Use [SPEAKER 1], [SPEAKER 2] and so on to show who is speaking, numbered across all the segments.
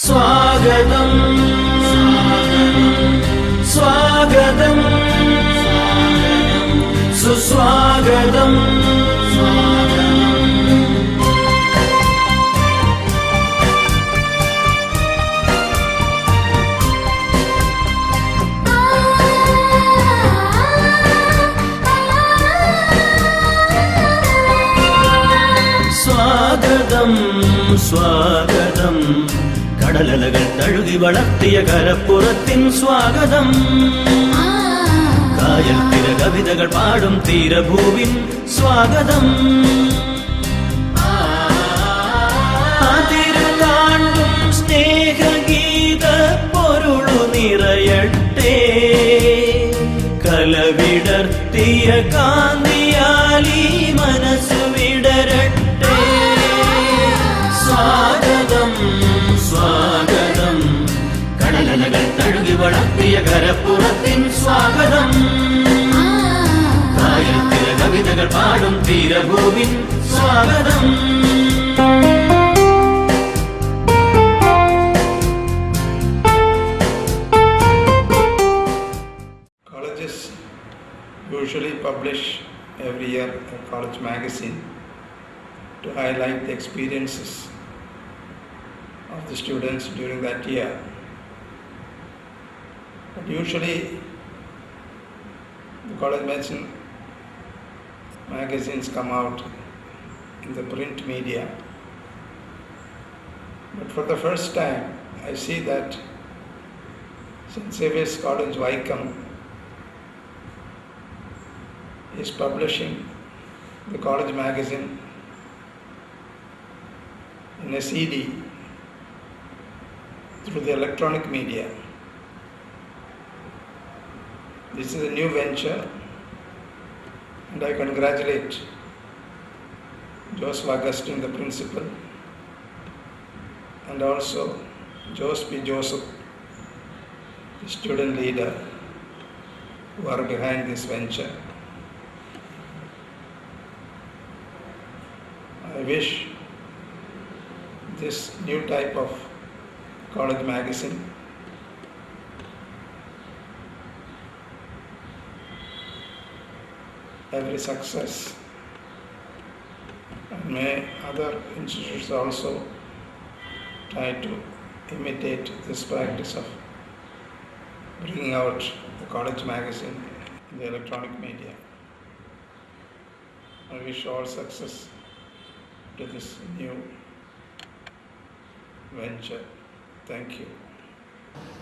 [SPEAKER 1] സ്വാഗതം സ്വാഗതം സുസ്വാഗതം. സ്വാഗതം സ്വാഗതം കടലലകൾ തഴുകി വളർത്തിയ കരപ്പുറത്തിൻ സ്വാഗതം. കായൽ തിര കവിതകൾ പാടും തീരഭൂവിൻ സ്വാഗതം. അതിരു കാണ്ടും സ്നേഹഗീത പൊരുളു നിറയട്ടെ. കലവിടർത്തിയ കാന്തിയാലി മനസ്സു വിടരട്ടെ. സ്വാഗതം സ്വാഗതം കടലലകൾ തഴുകി വളർത്തിയ കരപ്പുറത്തിൻ സ്വാഗതം. കായൽ തിര കവിതകൾ പാടും തീരഭൂവിൻ സ്വാഗതം.
[SPEAKER 2] Colleges usually publish every year a college magazine to highlight the experiences of the students during that year. But usually the college magazines come out in the print media. But for the first time I see that St. Xavier's College, Wycombe is publishing the college magazine in a CD through the electronic media. This is a new venture and I congratulate Joseph Augustine, the principal, and also Joseph P. Joseph, the student leader, who are behind this venture. I wish this new type of college magazine every success, and may other institutions also try to imitate this practice of bringing out the college magazine in the electronic media. I wish all success to this new venture. Thank you.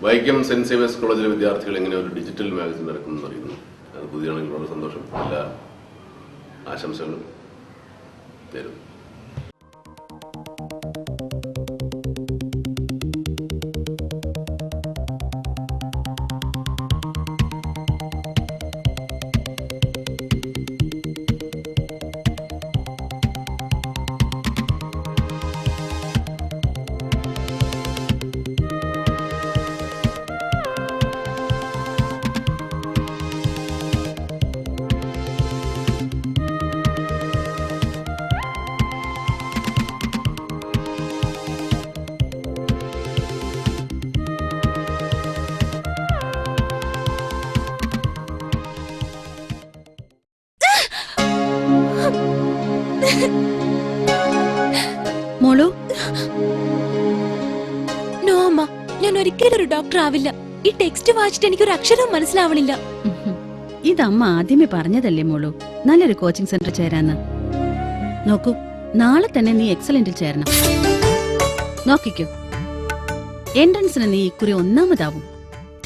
[SPEAKER 3] Vaikom saint Xavier's കോളേജിലെ വിദ്യാർത്ഥികൾ എങ്ങനെ ഒരു digital magazine ഇറക്കുമെന്ന് അറിയുന്നു. അത് പുതിയതാണെങ്കിൽ വളരെ സന്തോഷം. എല്ലാ ആശംസകളും നേരുന്നു.
[SPEAKER 4] മോളു, നോ അമ്മ, ഞാൻ ഒരിക്കലും ഒരു ഡോക്ടർ ആവില്ല. ഈ ടെക്സ്റ്റ് വായിച്ചിട്ട് എനിക്കൊരു അക്ഷരവും മനസ്സിലാവണില്ല.
[SPEAKER 5] ഇതമ്മ ആദ്യമേ പറഞ്ഞതല്ലേ മോളു, നല്ലൊരു കോച്ചിങ് സെന്റർ ചേരാന്ന്. നോക്കൂ, നാളെ തന്നെ നീ എക്സലന്റിൽ ചേരണം. നോക്കിക്കോ, എൻട്രൻസിന് നീ ഇക്കുറി ഒന്നാമതാവും.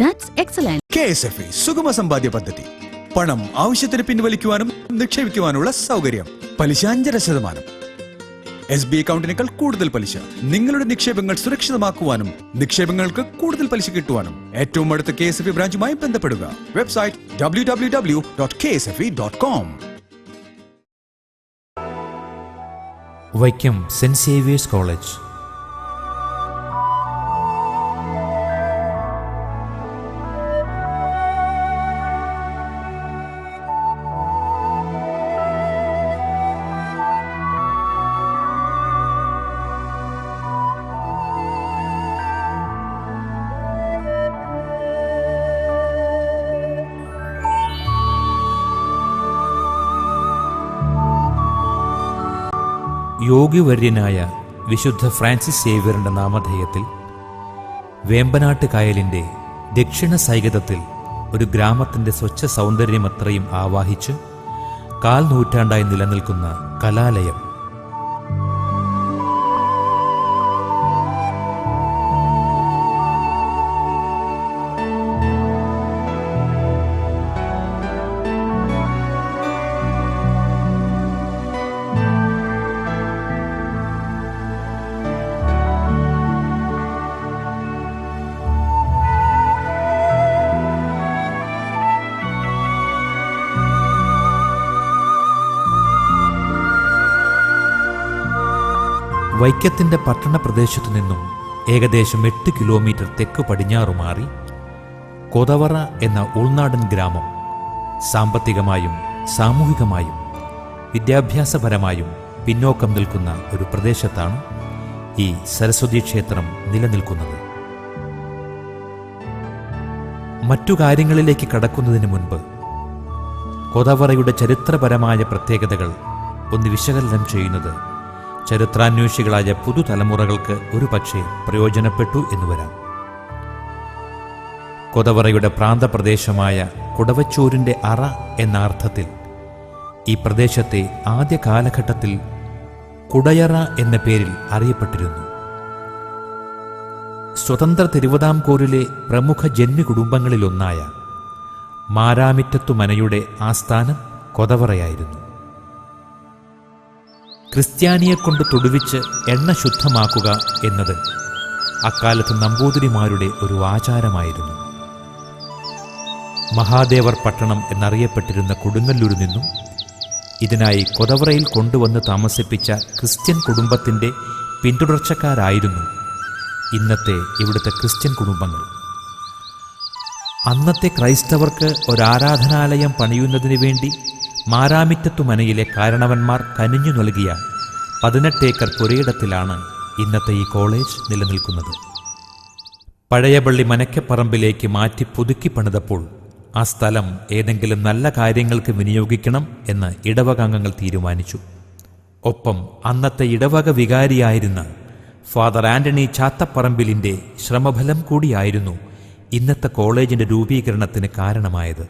[SPEAKER 5] That's excellent.
[SPEAKER 6] KSFE സുഗമ സമ്പാദ്യ പദ്ധതി. പണം ആവശ്യത്തിന് പിൻവലിക്കുവാനും നിക്ഷേപിക്കുവാനുള്ള സൗകര്യം. പലിശ 5.5%. SBI അക്കൗണ്ടിനേക്കാൾ കൂടുതൽ പലിശ. നിങ്ങളുടെ നിക്ഷേപങ്ങൾ സുരക്ഷിതമാക്കുവാനും നിക്ഷേപങ്ങൾക്ക് കൂടുതൽ പലിശ കിട്ടുവാനും ഏറ്റവും അടുത്ത KSFE ബ്രാഞ്ചുമായി ബന്ധപ്പെടുക. Website www.ksfe.com.
[SPEAKER 7] Vaikom saint Xavier's college. യോഗിവര്യനായ വിശുദ്ധ ഫ്രാൻസിസ് സേവ്യറിന്റെ നാമധേയത്തിൽ വേമ്പനാട്ട് കായലിന്റെ ദക്ഷിണ സൈകതത്തിൽ ഒരു ഗ്രാമത്തിന്റെ സ്വച്ഛ സൗന്ദര്യമത്രയും ആവാഹിച്ച് 4 നൂറ്റാണ്ടായി നിലനിൽക്കുന്ന കലാലയം. വൈക്കത്തിന്റെ പട്ടണ പ്രദേശത്തു നിന്നും ഏകദേശം 8 കിലോമീറ്റർ തെക്ക് പടിഞ്ഞാറു മാറി കൊതവറ എന്ന ഉൾനാടൻ ഗ്രാമം സാമ്പത്തികമായും സാമൂഹികമായും വിദ്യാഭ്യാസപരമായും പിന്നോക്കം നിൽക്കുന്ന ഒരു പ്രദേശത്താണ് ഈ സരസ്വതി ക്ഷേത്രം നിലനിൽക്കുന്നത്. മറ്റു കാര്യങ്ങളിലേക്ക് കടക്കുന്നതിന് മുൻപ് കൊതവറയുടെ ചരിത്രപരമായ പ്രത്യേകതകൾ ഒന്ന് വിശകലനം ചെയ്യുന്നത് ചരിത്രാന്വേഷികളായ പുതുതലമുറകൾക്ക് ഒരുപക്ഷെ പ്രയോജനപ്പെട്ടു എന്നുവരാം. കൊതവറയുടെ പ്രാന്തപ്രദേശമായ കുടവച്ചൂരിന്റെ അറ എന്ന അർത്ഥത്തിൽ ഈ പ്രദേശത്തെ ആദ്യ കാലഘട്ടത്തിൽ കുടയറ എന്ന പേരിൽ അറിയപ്പെട്ടിരുന്നു. സ്വതന്ത്ര തിരുവിതാംകൂറിലെ പ്രമുഖ ജന്മി കുടുംബങ്ങളിലൊന്നായ മാരാമിറ്റത്തു മനയുടെ ആസ്ഥാനം കൊതവറയായിരുന്നു. ക്രിസ്ത്യാനിയെക്കൊണ്ട് തൊടുവിച്ച് എണ്ണ ശുദ്ധമാക്കുക എന്നത് അക്കാലത്ത് നമ്പൂതിരിമാരുടെ ഒരു ആചാരമായിരുന്നു. മഹാദേവർ പട്ടണം എന്നറിയപ്പെട്ടിരുന്ന കൊടുങ്ങല്ലൂരിൽ നിന്നും ഇതിനായി കൊതവറയിൽ കൊണ്ടുവന്ന് താമസിപ്പിച്ച ക്രിസ്ത്യൻ കുടുംബത്തിൻ്റെ പിന്തുടർച്ചക്കാരായിരുന്നു ഇന്നത്തെ ഇവിടുത്തെ ക്രിസ്ത്യൻ കുടുംബങ്ങൾ. അന്നത്തെ ക്രൈസ്തവർക്ക് ഒരാരാധനാലയം പണിയുന്നതിന് വേണ്ടി മാരാമിറ്റത്തു മനയിലെ കാരണവന്മാർ കനിഞ്ഞു നൽകിയ 18 ഏക്കർ പുരയിടത്തിലാണ് ഇന്നത്തെ ഈ കോളേജ് നിലനിൽക്കുന്നത്. പഴയപള്ളി മനക്കപ്പറമ്പിലേക്ക് മാറ്റി പുതുക്കി പണിതപ്പോൾ ആ സ്ഥലം ഏതെങ്കിലും നല്ല കാര്യങ്ങൾക്ക് വിനിയോഗിക്കണം എന്ന് ഇടവകാംഗങ്ങൾ തീരുമാനിച്ചു. ഒപ്പം അന്നത്തെ ഇടവക വികാരിയായിരുന്ന ഫാദർ ആന്റണി ചാത്തപ്പറമ്പിലിൻ്റെ ശ്രമഫലം കൂടിയായിരുന്നു ഇന്നത്തെ കോളേജിൻ്റെ രൂപീകരണത്തിന് കാരണമായത്.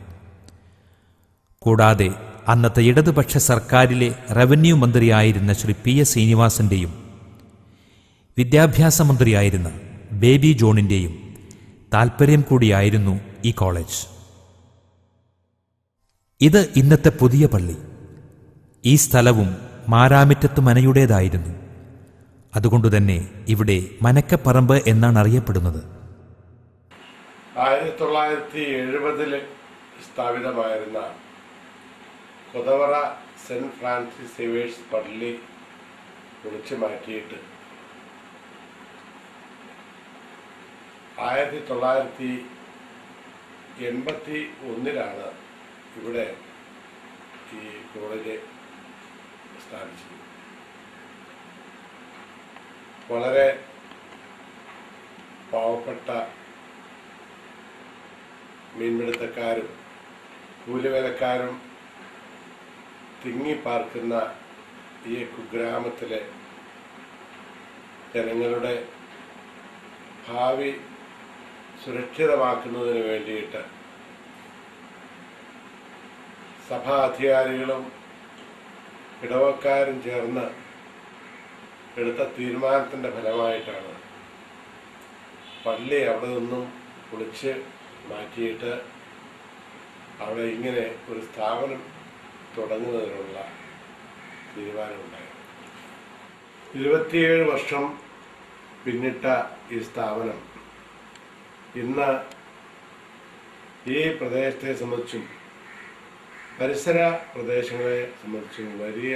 [SPEAKER 7] കൂടാതെ അന്നത്തെ ഇടതുപക്ഷ സർക്കാരിലെ റവന്യൂ മന്ത്രിയായിരുന്ന ശ്രീ PS ശ്രീനിവാസന്റെയും വിദ്യാഭ്യാസ മന്ത്രിയായിരുന്ന ബേബി ജോണിൻ്റെയും താൽപ്പര്യം കൂടിയായിരുന്നു ഈ കോളേജ്. ഇത് ഇന്നത്തെ പുതിയ പള്ളി. ഈ സ്ഥലവും മാരാമിറ്റത്തു മനയുടേതായിരുന്നു. അതുകൊണ്ടുതന്നെ ഇവിടെ മനക്കപ്പറമ്പ് എന്നാണ് അറിയപ്പെടുന്നത്.
[SPEAKER 8] 1970 സ്ഥാപിതമായിരുന്ന കൊതവറ സെന്റ് ഫ്രാൻസിസ് സേവേഴ്സ് പള്ളി പൊളിച്ചു മാറ്റിയിട്ട് 1981 ഇവിടെ ഈ കോളേജ് സ്ഥാപിച്ചത്. വളരെ പാവപ്പെട്ട മീൻപിടുത്തക്കാരും കൂലിവേലക്കാരും തിങ്ങിപ്പാർക്കുന്ന ഈ കുഗ്രാമത്തിലെ ജനങ്ങളുടെ ഭാവി സുരക്ഷിതമാക്കുന്നതിന് വേണ്ടിയിട്ട് സഭാ അധികാരികളും ഇടവക്കാരും ചേർന്ന് എടുത്ത തീരുമാനത്തിൻ്റെ ഫലമായിട്ടാണ് പള്ളി അവിടെ നിന്നും പൊളിച്ച് മാറ്റിയിട്ട് അവിടെ ഇങ്ങനെ ഒരു സ്ഥാപനം തുടങ്ങുന്നതിനുള്ള തീരുമാനമുണ്ടായി. 27 വർഷം പിന്നിട്ട ഈ സ്ഥാപനം ഇന്ന് ഈ പ്രദേശത്തെ സംബന്ധിച്ചും പരിസര പ്രദേശങ്ങളെ സംബന്ധിച്ചും വലിയ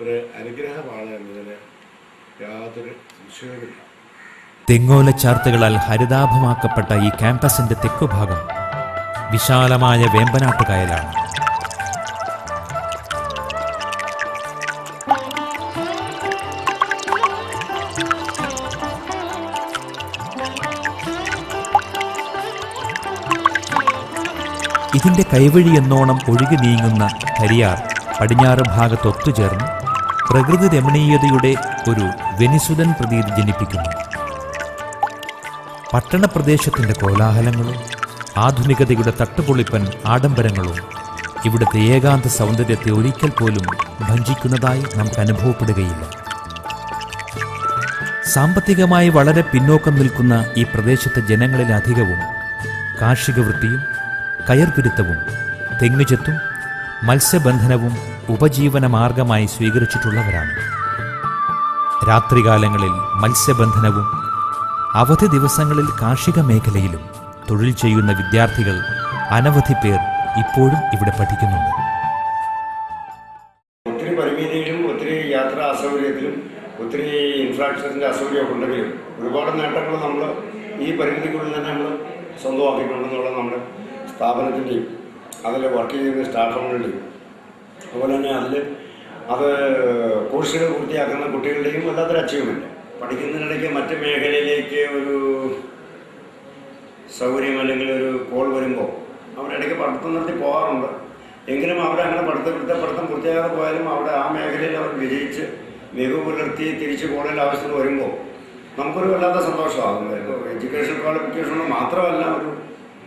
[SPEAKER 8] ഒരു അനുഗ്രഹമാണ് എന്നതിന് യാതൊരു സംശയവുമില്ല.
[SPEAKER 7] തെങ്ങോലച്ചാർത്തുകളാൽ ഹരിതാഭമാക്കപ്പെട്ട ഈ ക്യാമ്പസിന്റെ തെക്കുഭാഗം വിശാലമായ വേമ്പനാട്ട് കായലാണ്. ഇതിന്റെ കൈവഴി എന്നോണം ഒഴുകി നീങ്ങുന്ന കരിയാർ പടിഞ്ഞാറ് ഭാഗത്തൊത്തുചേർന്ന് പ്രകൃതി രമണീയതയുടെ ഒരു വെനിസുലൻ പ്രതീതി ജനിപ്പിക്കുന്നു. പട്ടണപ്രദേശത്തിൻ്റെ കോലാഹലങ്ങളും ആധുനികതയുടെ തട്ടുപൊളിപ്പൻ ആഡംബരങ്ങളും ഇവിടുത്തെ ഏകാന്ത സൗന്ദര്യത്തെ ഒരിക്കൽ പോലും ഭഞ്ജിക്കുന്നതായി നമുക്ക് അനുഭവപ്പെടുകയില്ല. സാമ്പത്തികമായി വളരെ പിന്നോക്കം നിൽക്കുന്ന ഈ പ്രദേശത്തെ ജനങ്ങളിലധികവും കാർഷിക വൃത്തിയും കയർപിരുത്തവും തെങ്ങുചെത്തും മത്സ്യബന്ധനവും ഉപജീവന മാർഗമായി സ്വീകരിച്ചിട്ടുള്ളവരാണ്. രാത്രികാലങ്ങളിൽ മത്സ്യബന്ധനവും അവധി ദിവസങ്ങളിൽ കാർഷിക മേഖലയിലും തൊഴിൽ ചെയ്യുന്ന വിദ്യാർത്ഥികൾ അനവധി പേർ ഇപ്പോഴും ഇവിടെ പഠിക്കുന്നുണ്ട്.
[SPEAKER 9] ഒത്തിരി പരിമിതിയിലും ഒത്തിരി യാത്രാ അസൗകര്യത്തിലും ഒത്തിരി ഇൻഫ്രാസ്ട്രക്ചറിൻ്റെ അസൗകര്യമൊക്കെ ഉണ്ടെങ്കിലും ഒരുപാട് നേട്ടങ്ങൾ നമ്മൾ ഈ പരിമിതിക്കുള്ളിൽ തന്നെ നമ്മൾ സ്വന്തമാക്കിയിട്ടുണ്ടെന്നുള്ള നമ്മുടെ സ്ഥാപനത്തിൻ്റെയും അതിൽ വർക്ക് ചെയ്യുന്ന സ്റ്റാഫുകളുടെയും അതുപോലെ തന്നെ അത് കോഴ്സുകൾ പൂർത്തിയാക്കുന്ന കുട്ടികളുടെയും വല്ലാത്തൊരു അച്ചീവ്മെൻറ്റ്. പഠിക്കുന്നതിനിടയ്ക്ക് മറ്റ് മേഖലയിലേക്ക് ഒരു സൗകര്യം അല്ലെങ്കിൽ ഒരു കോൾ വരുമ്പോൾ അവരിടയ്ക്ക് പഠിത്തം നിർത്തി പോകാറുണ്ട്. എങ്കിലും അവരങ്ങനെ പഠിത്തം പൂർത്തിയാകാതെ പോയാലും അവിടെ ആ മേഖലയിൽ അവർ വിജയിച്ച് മികവ് പുലർത്തി തിരിച്ച് കോളേജിൽ ആവശ്യത്തിന് വരുമ്പോൾ നമുക്കൊരു വല്ലാത്ത സന്തോഷമാകും. എഡ്യൂക്കേഷൻ ക്വാളിഫിക്കേഷൻ മാത്രമല്ല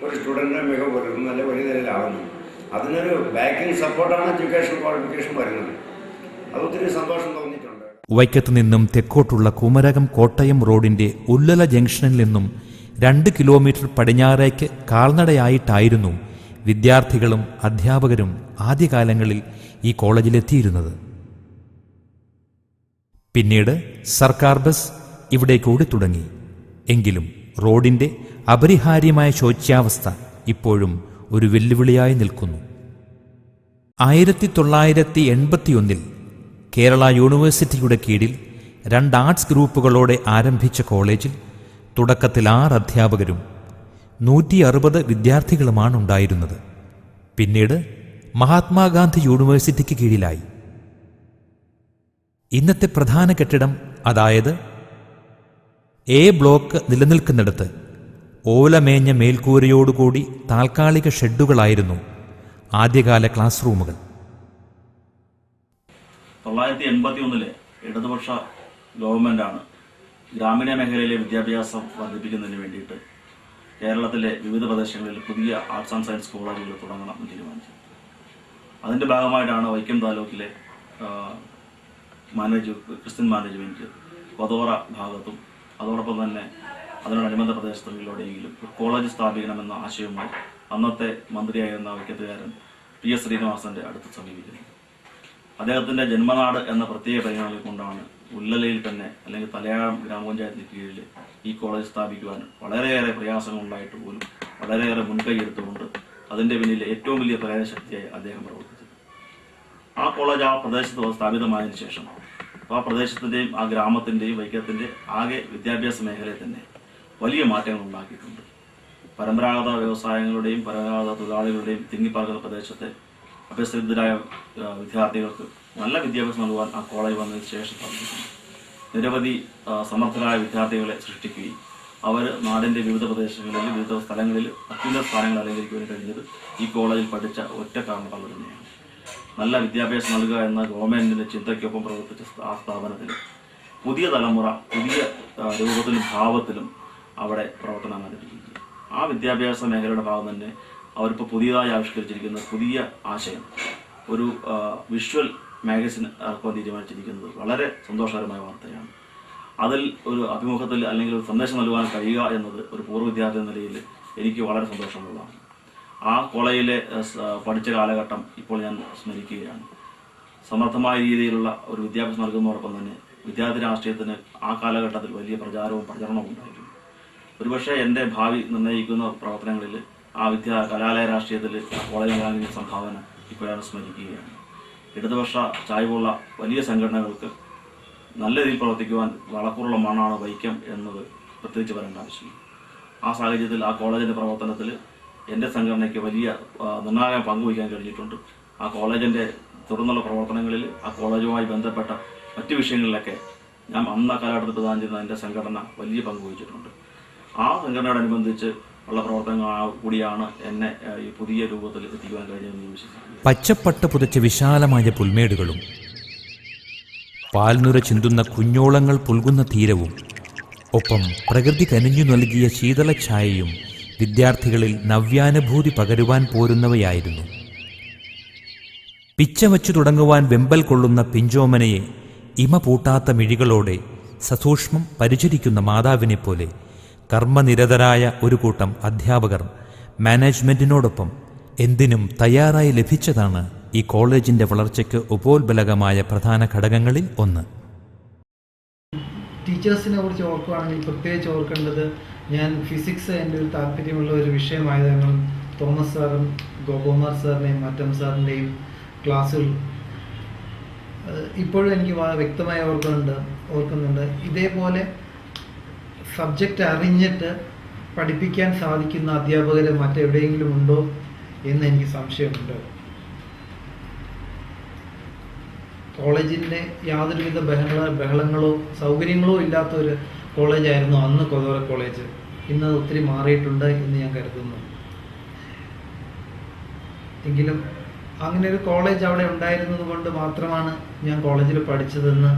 [SPEAKER 9] ഒരു സ്റ്റുഡൻറ്റിനെ മികവ് പുലർത്തുന്നത് നല്ല വലിയ നിലയിലാകുന്നു. അതിനൊരു ബാക്കിംഗ് സപ്പോർട്ടാണ് എഡ്യൂക്കേഷൻ ക്വാളിഫിക്കേഷൻ വരുന്നത്. അതൊത്തിരി സന്തോഷം തോന്നിയിട്ടുണ്ട്.
[SPEAKER 7] വൈക്കത്ത് നിന്നും തെക്കോട്ടുള്ള കുമരകം കോട്ടയം റോഡിന്റെ ഉല്ലല ജംഗ്ഷനിൽ നിന്നും 2 കിലോമീറ്റർ പടിഞ്ഞാറേക്ക് കാൽനടയായിട്ടായിരുന്നു വിദ്യാർത്ഥികളും അധ്യാപകരും ആദ്യകാലങ്ങളിൽ ഈ കോളേജിലെത്തിയിരുന്നത്. പിന്നീട് സർക്കാർ ബസ് ഇവിടേക്ക് ഓടിത്തുടങ്ങി. എങ്കിലും റോഡിന്റെ അപരിഹാര്യമായ ശോച്യാവസ്ഥ ഇപ്പോഴും ഒരു വെല്ലുവിളിയായി നിൽക്കുന്നു. 1981 കേരള യൂണിവേഴ്സിറ്റിയുടെ കീഴിൽ 2 ആർട്സ് ഗ്രൂപ്പുകളോടെ ആരംഭിച്ച കോളേജിൽ തുടക്കത്തിൽ 6 അധ്യാപകരും 160 വിദ്യാർത്ഥികളുമാണ് ഉണ്ടായിരുന്നത്. പിന്നീട് മഹാത്മാഗാന്ധി യൂണിവേഴ്സിറ്റിക്ക് കീഴിലായി. ഇന്നത്തെ പ്രധാന കെട്ടിടം, അതായത് എ ബ്ലോക്ക് നിലനിൽക്കുന്നിടത്ത് ഓലമേഞ്ഞ മേൽക്കൂരയോടുകൂടി താൽക്കാലിക ഷെഡുകളായിരുന്നു ആദ്യകാല ക്ലാസ് റൂമുകൾ.
[SPEAKER 10] 1981 ഇടതുപക്ഷ ഗവൺമെൻറ്റാണ് ഗ്രാമീണ മേഖലയിലെ വിദ്യാഭ്യാസം വർദ്ധിപ്പിക്കുന്നതിന് വേണ്ടിയിട്ട് കേരളത്തിലെ വിവിധ പ്രദേശങ്ങളിൽ പുതിയ ആർട്സ് ആൻഡ് സയൻസ് കോളേജുകൾ തുടങ്ങണമെന്ന് തീരുമാനിച്ചു. അതിൻ്റെ ഭാഗമായിട്ടാണ് വൈക്കം താലൂക്കിലെ ക്രിസ്ത്യൻ മാനേജ്മെൻറ്റ് വതോറ ഭാഗത്തും അതോടൊപ്പം തന്നെ അതിനോടനുബന്ധ പ്രദേശങ്ങളിലൂടെയെങ്കിലും കോളേജ് സ്ഥാപിക്കണമെന്ന ആശയവുമായി അന്നത്തെ മന്ത്രിയായിരുന്ന വൈക്കത്തുകാരൻ PS ശ്രീനിവാസൻ്റെ അടുത്ത് സമീപിക്കുന്നു. അദ്ദേഹത്തിൻ്റെ ജന്മനാട് എന്ന പ്രത്യേക പരിഗണനയിൽ കൊണ്ടാണ് ഉല്ലലയിൽ തന്നെ അല്ലെങ്കിൽ തലയാഴം ഗ്രാമപഞ്ചായത്തിന് കീഴിൽ ഈ കോളേജ് സ്ഥാപിക്കുവാൻ വളരെയേറെ പ്രയാസങ്ങളുണ്ടായിട്ട് പോലും വളരെയേറെ മുൻകൈ എടുത്തുകൊണ്ട് അതിൻ്റെ പിന്നിൽ ഏറ്റവും വലിയ പ്രേരണശക്തിയായി അദ്ദേഹം പ്രവർത്തിച്ചത്. ആ കോളേജ് ആ പ്രദേശത്ത് സ്ഥാപിതമായതിനു ശേഷം ആ പ്രദേശത്തിൻ്റെയും ആ ഗ്രാമത്തിൻ്റെയും വൈക്കത്തിൻ്റെ ആകെ വിദ്യാഭ്യാസ മേഖലയിൽ തന്നെ വലിയ മാറ്റങ്ങൾ ഉണ്ടാക്കിയിട്ടുണ്ട്. പരമ്പരാഗത വ്യവസായങ്ങളുടെയും പരമ്പരാഗത തൊഴിലാളികളുടെയും തിങ്ങിപ്പാർക്കുന്ന പ്രദേശത്തെ അഭ്യസ്തവിദ്യരായ വിദ്യാർത്ഥികൾക്ക് നല്ല വിദ്യാഭ്യാസം നൽകുവാൻ ആ കോളേജ് വന്നതിന് ശേഷം സാധിച്ചിട്ടുണ്ട്. നിരവധി സമർത്ഥരായ വിദ്യാർത്ഥികളെ സൃഷ്ടിക്കുകയും അവർ നാടിൻ്റെ വിവിധ പ്രദേശങ്ങളിൽ വിവിധ സ്ഥലങ്ങളിൽ അത്യുന്നത സ്ഥാനങ്ങൾ അലങ്കരിക്കുവാൻ കഴിഞ്ഞത് ഈ കോളേജിൽ പഠിച്ച ഒറ്റ കാരണത്താൽ തന്നെയാണ്. നല്ല വിദ്യാഭ്യാസം നൽകുക എന്ന ഗവൺമെൻറ്റിൻ്റെ ചിന്തയ്ക്കൊപ്പം പ്രവർത്തിച്ച ആ സ്ഥാപനത്തിൽ പുതിയ തലമുറ പുതിയ രൂപത്തിലും ഭാവത്തിലും അവിടെ പ്രവർത്തനം ആരംഭിക്കുകയും ആ വിദ്യാഭ്യാസ മേഖലയുടെ ഭാഗം തന്നെ അവരിപ്പോൾ പുതിയതായി ആവിഷ്കരിച്ചിരിക്കുന്ന പുതിയ ആശയം ഒരു വിഷ്വൽ മാഗസിൻ ഇറക്കുവാൻ തീരുമാനിച്ചിരിക്കുന്നത് വളരെ സന്തോഷകരമായ വാർത്തയാണ്. അതിൽ ഒരു അഭിമുഖത്തിൽ അല്ലെങ്കിൽ ഒരു സന്ദേശം നൽകുവാൻ കഴിയുക എന്നത് ഒരു പൂർവ്വ വിദ്യാർത്ഥി എന്ന നിലയിൽ എനിക്ക് വളരെ സന്തോഷമുള്ളതാണ്. ആ കോളേജിലെ പഠിച്ച കാലഘട്ടം ഇപ്പോൾ ഞാൻ സ്മരിക്കുകയാണ്. സമർത്ഥമായ രീതിയിലുള്ള ഒരു വിദ്യാഭ്യാസം നൽകുന്നതോടൊപ്പം തന്നെ വിദ്യാർത്ഥി രാഷ്ട്രീയത്തിന് ആ കാലഘട്ടത്തിൽ വലിയ പ്രചരണവും ഉണ്ടായിരുന്നു. ഒരുപക്ഷെ എൻ്റെ ഭാവി നിർണ്ണയിക്കുന്ന പ്രവർത്തനങ്ങളിൽ ആ കലാലയ രാഷ്ട്രീയത്തിൽ കോളേജ് നൽകിയ സംഭാവന ഇപ്പോൾ ഞാൻ സ്മരിക്കുകയാണ്. ഇടതുപക്ഷ ചായ്വുള്ള വലിയ സംഘടനകൾക്ക് നല്ല രീതിയിൽ പ്രവർത്തിക്കുവാൻ വളക്കൂറുള്ള മണ്ണാണ് വൈക്കം എന്നത് പ്രത്യേകിച്ച് പറയേണ്ട ആവശ്യമില്ല. ആ സാഹചര്യത്തിൽ ആ കോളേജിൻ്റെ പ്രവർത്തനത്തിൽ എൻ്റെ സംഘടനയ്ക്ക് വലിയ നിർണായക പങ്കുവയ്ക്കാൻ കഴിഞ്ഞിട്ടുണ്ട്. ആ കോളേജിൻ്റെ തുടർന്നുള്ള പ്രവർത്തനങ്ങളിൽ ആ കോളേജുമായി ബന്ധപ്പെട്ട മറ്റ് വിഷയങ്ങളിലൊക്കെ ഞാൻ അന്ന് കാലഘട്ടത്തിൽ പ്രദാനം ചെയ്യുന്ന എൻ്റെ സംഘടന വലിയ പങ്കുവഹിച്ചിട്ടുണ്ട്. ആ സംഘടനയോടനുബന്ധിച്ച് ഉള്ള പ്രവർത്തനങ്ങൾ കൂടിയാണ് എന്നെ ഈ പുതിയ രൂപത്തിൽ എത്തിക്കുവാൻ കഴിഞ്ഞതെന്ന് വിശ്വസിക്കുന്നു.
[SPEAKER 7] പച്ചപ്പട്ട് പുതച്ച വിശാലമായ പുൽമേടുകളും പാൽനുര ചിന്തുന്ന കുഞ്ഞോളങ്ങൾ പുൽകുന്ന തീരവും ഒപ്പം പ്രകൃതി കനിഞ്ഞു നൽകിയ ശീതളഛായയും വിദ്യാർത്ഥികളിൽ നവ്യാനുഭൂതി പകരുവാൻ പോരുന്നവയായിരുന്നു. പിച്ചവച്ചു തുടങ്ങുവാൻ വെമ്പൽ കൊള്ളുന്ന പിഞ്ചോമനയെ ഇമ പൂട്ടാത്ത മിഴികളോടെ സസൂക്ഷ്മം പരിചരിക്കുന്ന മാതാവിനെപ്പോലെ കർമ്മനിരതരായ ഒരു കൂട്ടം അധ്യാപകർ മാനേജ്മെന്റിനോടൊപ്പം എന്തിനും തയ്യാറായി ലഭിച്ചതാണ് ഈ കോളേജിന്റെ വളർച്ചയ്ക്ക് ഉപോത്ബലകമായ പ്രധാന ഘടകങ്ങളിൽ ഒന്ന്.
[SPEAKER 11] ടീച്ചേഴ്സിനെ കുറിച്ച് ഓർക്കുകയാണെങ്കിൽ പ്രത്യേകിച്ച് ഓർക്കേണ്ടത്, ഞാൻ ഫിസിക്സ് എൻ്റെ ഒരു താല്പര്യമുള്ള ഒരു വിഷയമായതാണ് തോമസ് സാറും ഗോപകുമാർ സാറിൻ്റെയും മറ്റം സാറിൻ്റെയും ക്ലാസ്സുകൾ ഇപ്പോഴും എനിക്ക് വ്യക്തമായി ഓർക്കുന്നുണ്ട്. ഇതേപോലെ സബ്ജക്റ്റ് അറിഞ്ഞിട്ട് പഠിപ്പിക്കാൻ സാധിക്കുന്ന അധ്യാപകർ മറ്റെവിടെയെങ്കിലും ഉണ്ടോ എന്ന് എനിക്ക് സംശയമുണ്ട്. കോളേജിൻ്റെ യാതൊരുവിധ ബഹളങ്ങളോ സൗകര്യങ്ങളോ ഇല്ലാത്ത ഒരു കോളേജായിരുന്നു അന്ന് കൊതോറ കോളേജ്. ഇന്ന് ഒത്തിരി മാറിയിട്ടുണ്ട് എന്ന് ഞാൻ കരുതുന്നു. എങ്കിലും അങ്ങനെ ഒരു കോളേജ് അവിടെ ഉണ്ടായിരുന്നത് കൊണ്ട് മാത്രമാണ് ഞാൻ കോളേജിൽ പഠിച്ചതെന്ന്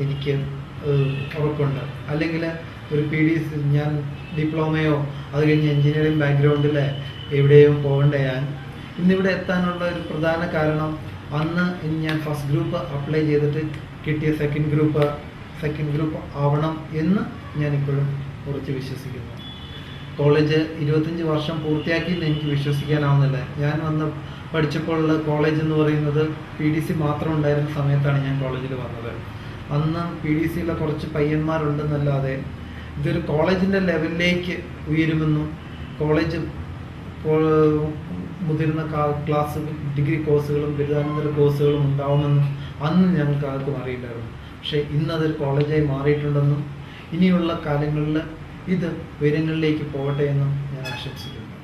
[SPEAKER 11] എനിക്ക് ഉറപ്പുണ്ട്. അല്ലെങ്കിൽ ഒരു PDC ഞാൻ ഡിപ്ലോമയോ അത് കഴിഞ്ഞ് എൻജിനീയറിംഗ് ബാക്ക്ഗ്രൗണ്ടിൽ എവിടെയോ പോകേണ്ട ഞാൻ ഇന്നിവിടെ എത്താനുള്ള ഒരു പ്രധാന കാരണം അന്ന് ഞാൻ ഫസ്റ്റ് ഗ്രൂപ്പ് അപ്ലൈ ചെയ്തിട്ട് കിട്ടിയ സെക്കൻഡ് ഗ്രൂപ്പ് ആവണം എന്ന് ഞാനിപ്പോഴും ഉറച്ച് വിശ്വസിക്കുന്നു. കോളേജ് 25 വർഷം പൂർത്തിയാക്കിയെന്ന് എനിക്ക് വിശ്വസിക്കാനാവുന്നില്ല. ഞാൻ വന്ന് പഠിച്ചപ്പോഴുള്ള കോളേജ് എന്ന് പറയുന്നത് PDC മാത്രം ഉണ്ടായിരുന്ന സമയത്താണ് ഞാൻ കോളേജിൽ വന്നത്. അന്ന് PDCയിലെ കുറച്ച് പയ്യന്മാരുണ്ടെന്നല്ലാതെ ഇതൊരു കോളേജിൻ്റെ ലെവലിലേക്ക് ഉയരുമെന്നും കോളേജ് മുതിർന്ന ക്ലാസ് ഡിഗ്രി കോഴ്സുകളും ബിരുദാനന്തര കോഴ്സുകളും ഉണ്ടാവുമെന്നും അന്ന് ഞങ്ങൾക്ക് ആർക്കും അറിയില്ലായിരുന്നു. പക്ഷേ ഇന്നതൊരു കോളേജായി മാറിയിട്ടുണ്ടെന്നും ഇനിയുള്ള കാലങ്ങളിൽ ഇത് ഉയരങ്ങളിലേക്ക് പോകട്ടെ എന്നും ഞാൻ ആശംസിക്കുന്നു.